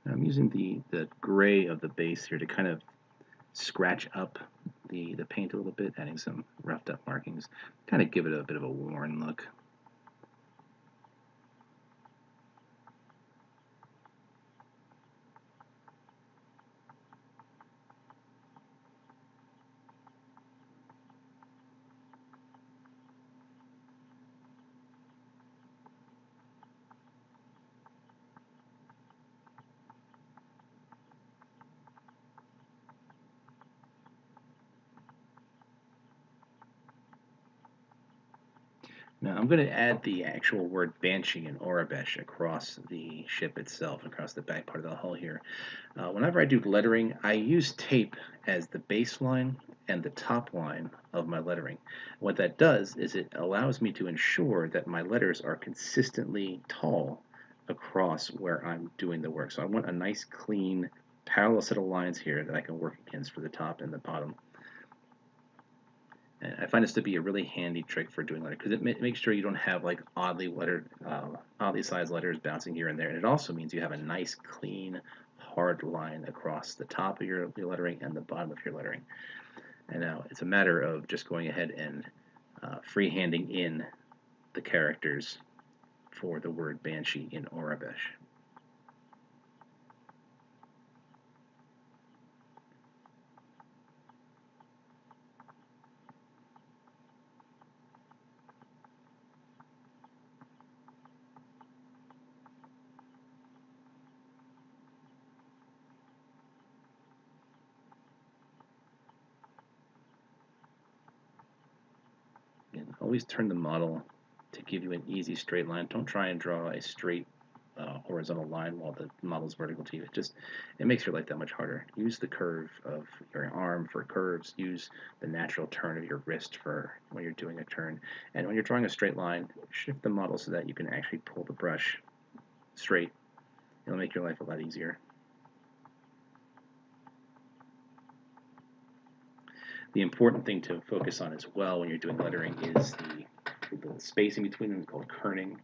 Now I'm using the gray of the base here to kind of scratch up the paint a little bit, adding some roughed up markings, kind of give it a bit of a worn look. Now I'm going to add the actual word Banshee and Orabesh across the ship itself, across the back part of the hull here. Whenever I do lettering, I use tape as the baseline and the top line of my lettering. What that does is it allows me to ensure that my letters are consistently tall across where I'm doing the work. So I want a nice, clean, parallel set of lines here that I can work against for the top and the bottom. And I find this to be a really handy trick for doing letters because it makes sure you don't have like oddly sized letters bouncing here and there. And it also means you have a nice, clean, hard line across the top of your lettering and the bottom of your lettering. And now it's a matter of just going ahead and freehanding in the characters for the word Banshee in Orabesh. And always turn the model to give you an easy straight line. Don't try and draw a straight horizontal line while the model's vertical to you. It makes your life that much harder. Use the curve of your arm for curves. Use the natural turn of your wrist for when you're doing a turn. And when you're drawing a straight line, shift the model so that you can actually pull the brush straight. It'll make your life a lot easier. The important thing to focus on as well when you're doing lettering is the spacing between them, called kerning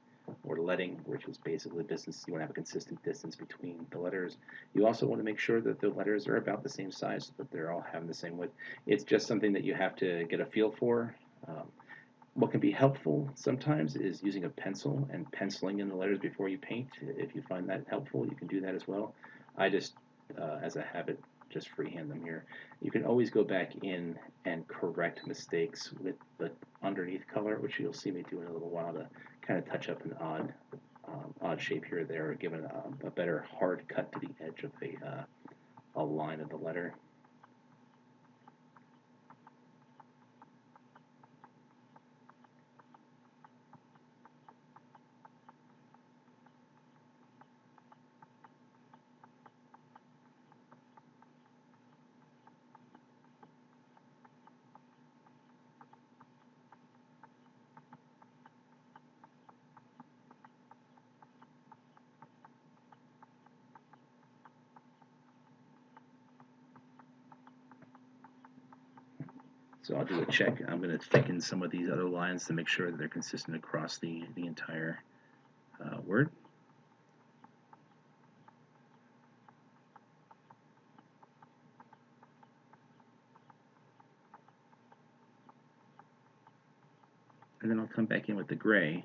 or letting, which is basically the distance. You want to have a consistent distance between the letters. You also want to make sure that the letters are about the same size, so that they're all having the same width. It's just something that you have to get a feel for. What can be helpful sometimes is using a pencil and penciling in the letters before you paint. If you find that helpful, you can do that as well. I just, as a habit, just freehand them here. You can always go back in and correct mistakes with the underneath color, which you'll see me do in a little while, to kind of touch up an odd shape here or there, or give it a better hard cut to the edge of a line of the letter. So I'll do a check. I'm going to thicken some of these other lines to make sure that they're consistent across the entire word. And then I'll come back in with the gray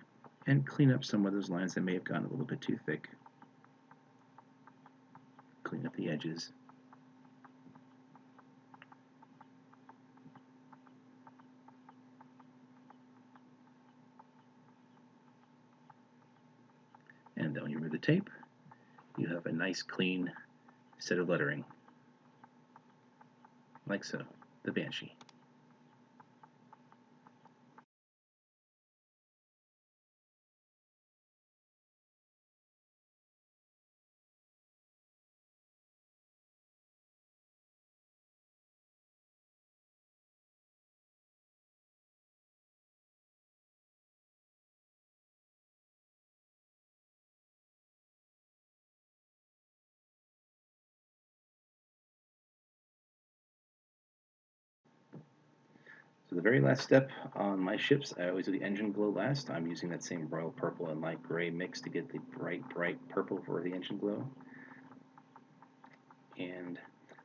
and clean up some of those lines that may have gotten a little bit too thick. Clean up the edges. And then when you remove the tape, you have a nice clean set of lettering, like so, the Banshee. So the very last step on my ships, I always do the engine glow last. I'm using that same royal purple and light gray mix to get the bright purple for the engine glow. And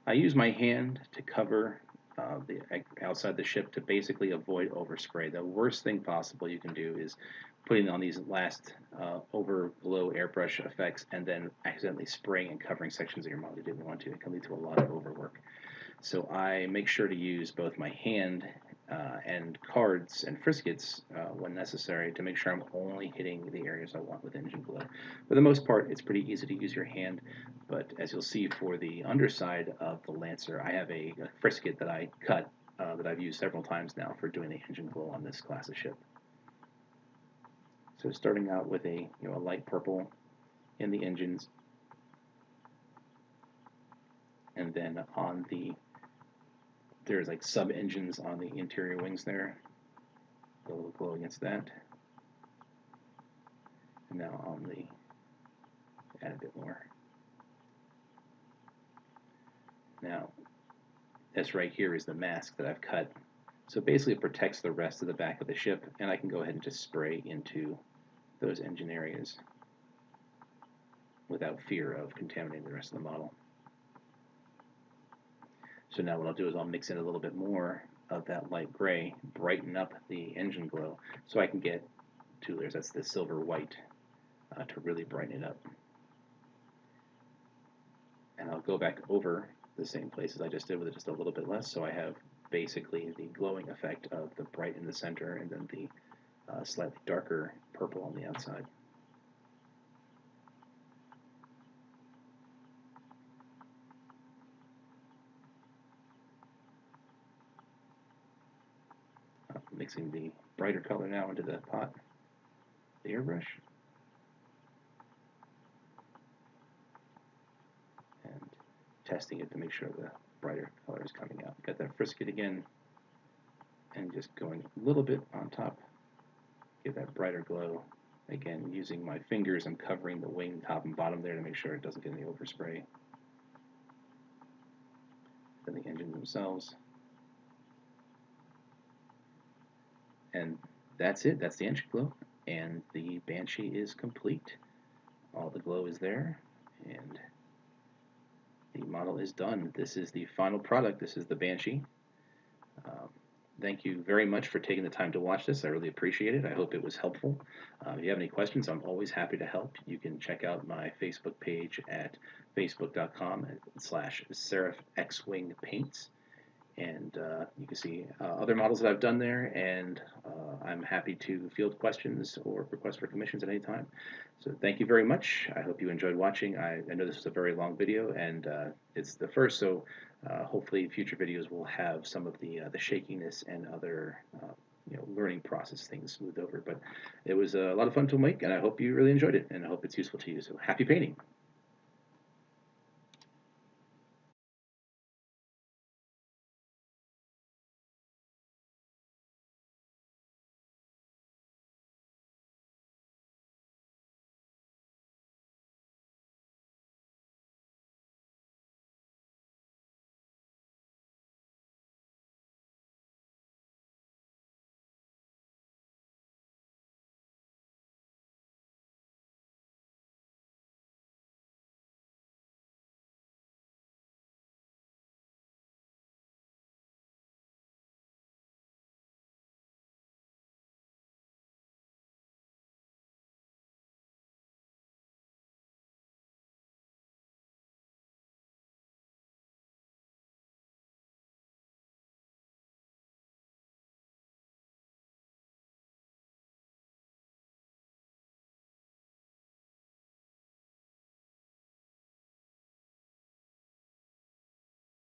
I use my hand to cover the outside the ship to basically avoid overspray. The worst thing possible you can do is putting on these last overglow airbrush effects and then accidentally spraying and covering sections of your model you didn't want to. It can lead to a lot of overwork. So I make sure to use both my hand and cards and friskets when necessary to make sure I'm only hitting the areas I want with engine glow. For the most part, it's pretty easy to use your hand, but as you'll see for the underside of the Lancer, I have a frisket that I cut that I've used several times now for doing the engine glow on this class of ship. So starting out with a light purple in the engines, and then on there's like sub engines on the interior wings there. A little glow against that. And now on the add a bit more. Now this right here is the mask that I've cut. So basically it protects the rest of the back of the ship, and I can go ahead and just spray into those engine areas without fear of contaminating the rest of the model. So now what I'll do is I'll mix in a little bit more of that light gray, brighten up the engine glow, so I can get 2 layers. That's the silver white to really brighten it up. And I'll go back over the same places I just did with it, just a little bit less, so I have basically the glowing effect of the bright in the center and then the slightly darker purple on the outside. Mixing the brighter color now into the pot, the airbrush, and testing it to make sure the brighter color is coming out. Got that frisket again, and just going a little bit on top, give that brighter glow. Again, using my fingers, I'm covering the wing top and bottom there to make sure it doesn't get any overspray. Then the engines themselves. And that's it. That's the engine glow. And the Banshee is complete. All the glow is there. And the model is done. This is the final product. This is the Banshee. Um, Thank you very much for taking the time to watch this. I really appreciate it. I hope it was helpful. If you have any questions, I'm always happy to help. You can check out my Facebook page at facebook.com/SeraphXWingPaints. And you can see other models that I've done there, and I'm happy to field questions or request for commissions at any time. So thank you very much. I hope you enjoyed watching. I know this was a very long video, and it's the first, so hopefully future videos will have some of the shakiness and other learning process things smoothed over. But it was a lot of fun to make, and I hope you really enjoyed it, and I hope it's useful to you. So happy painting!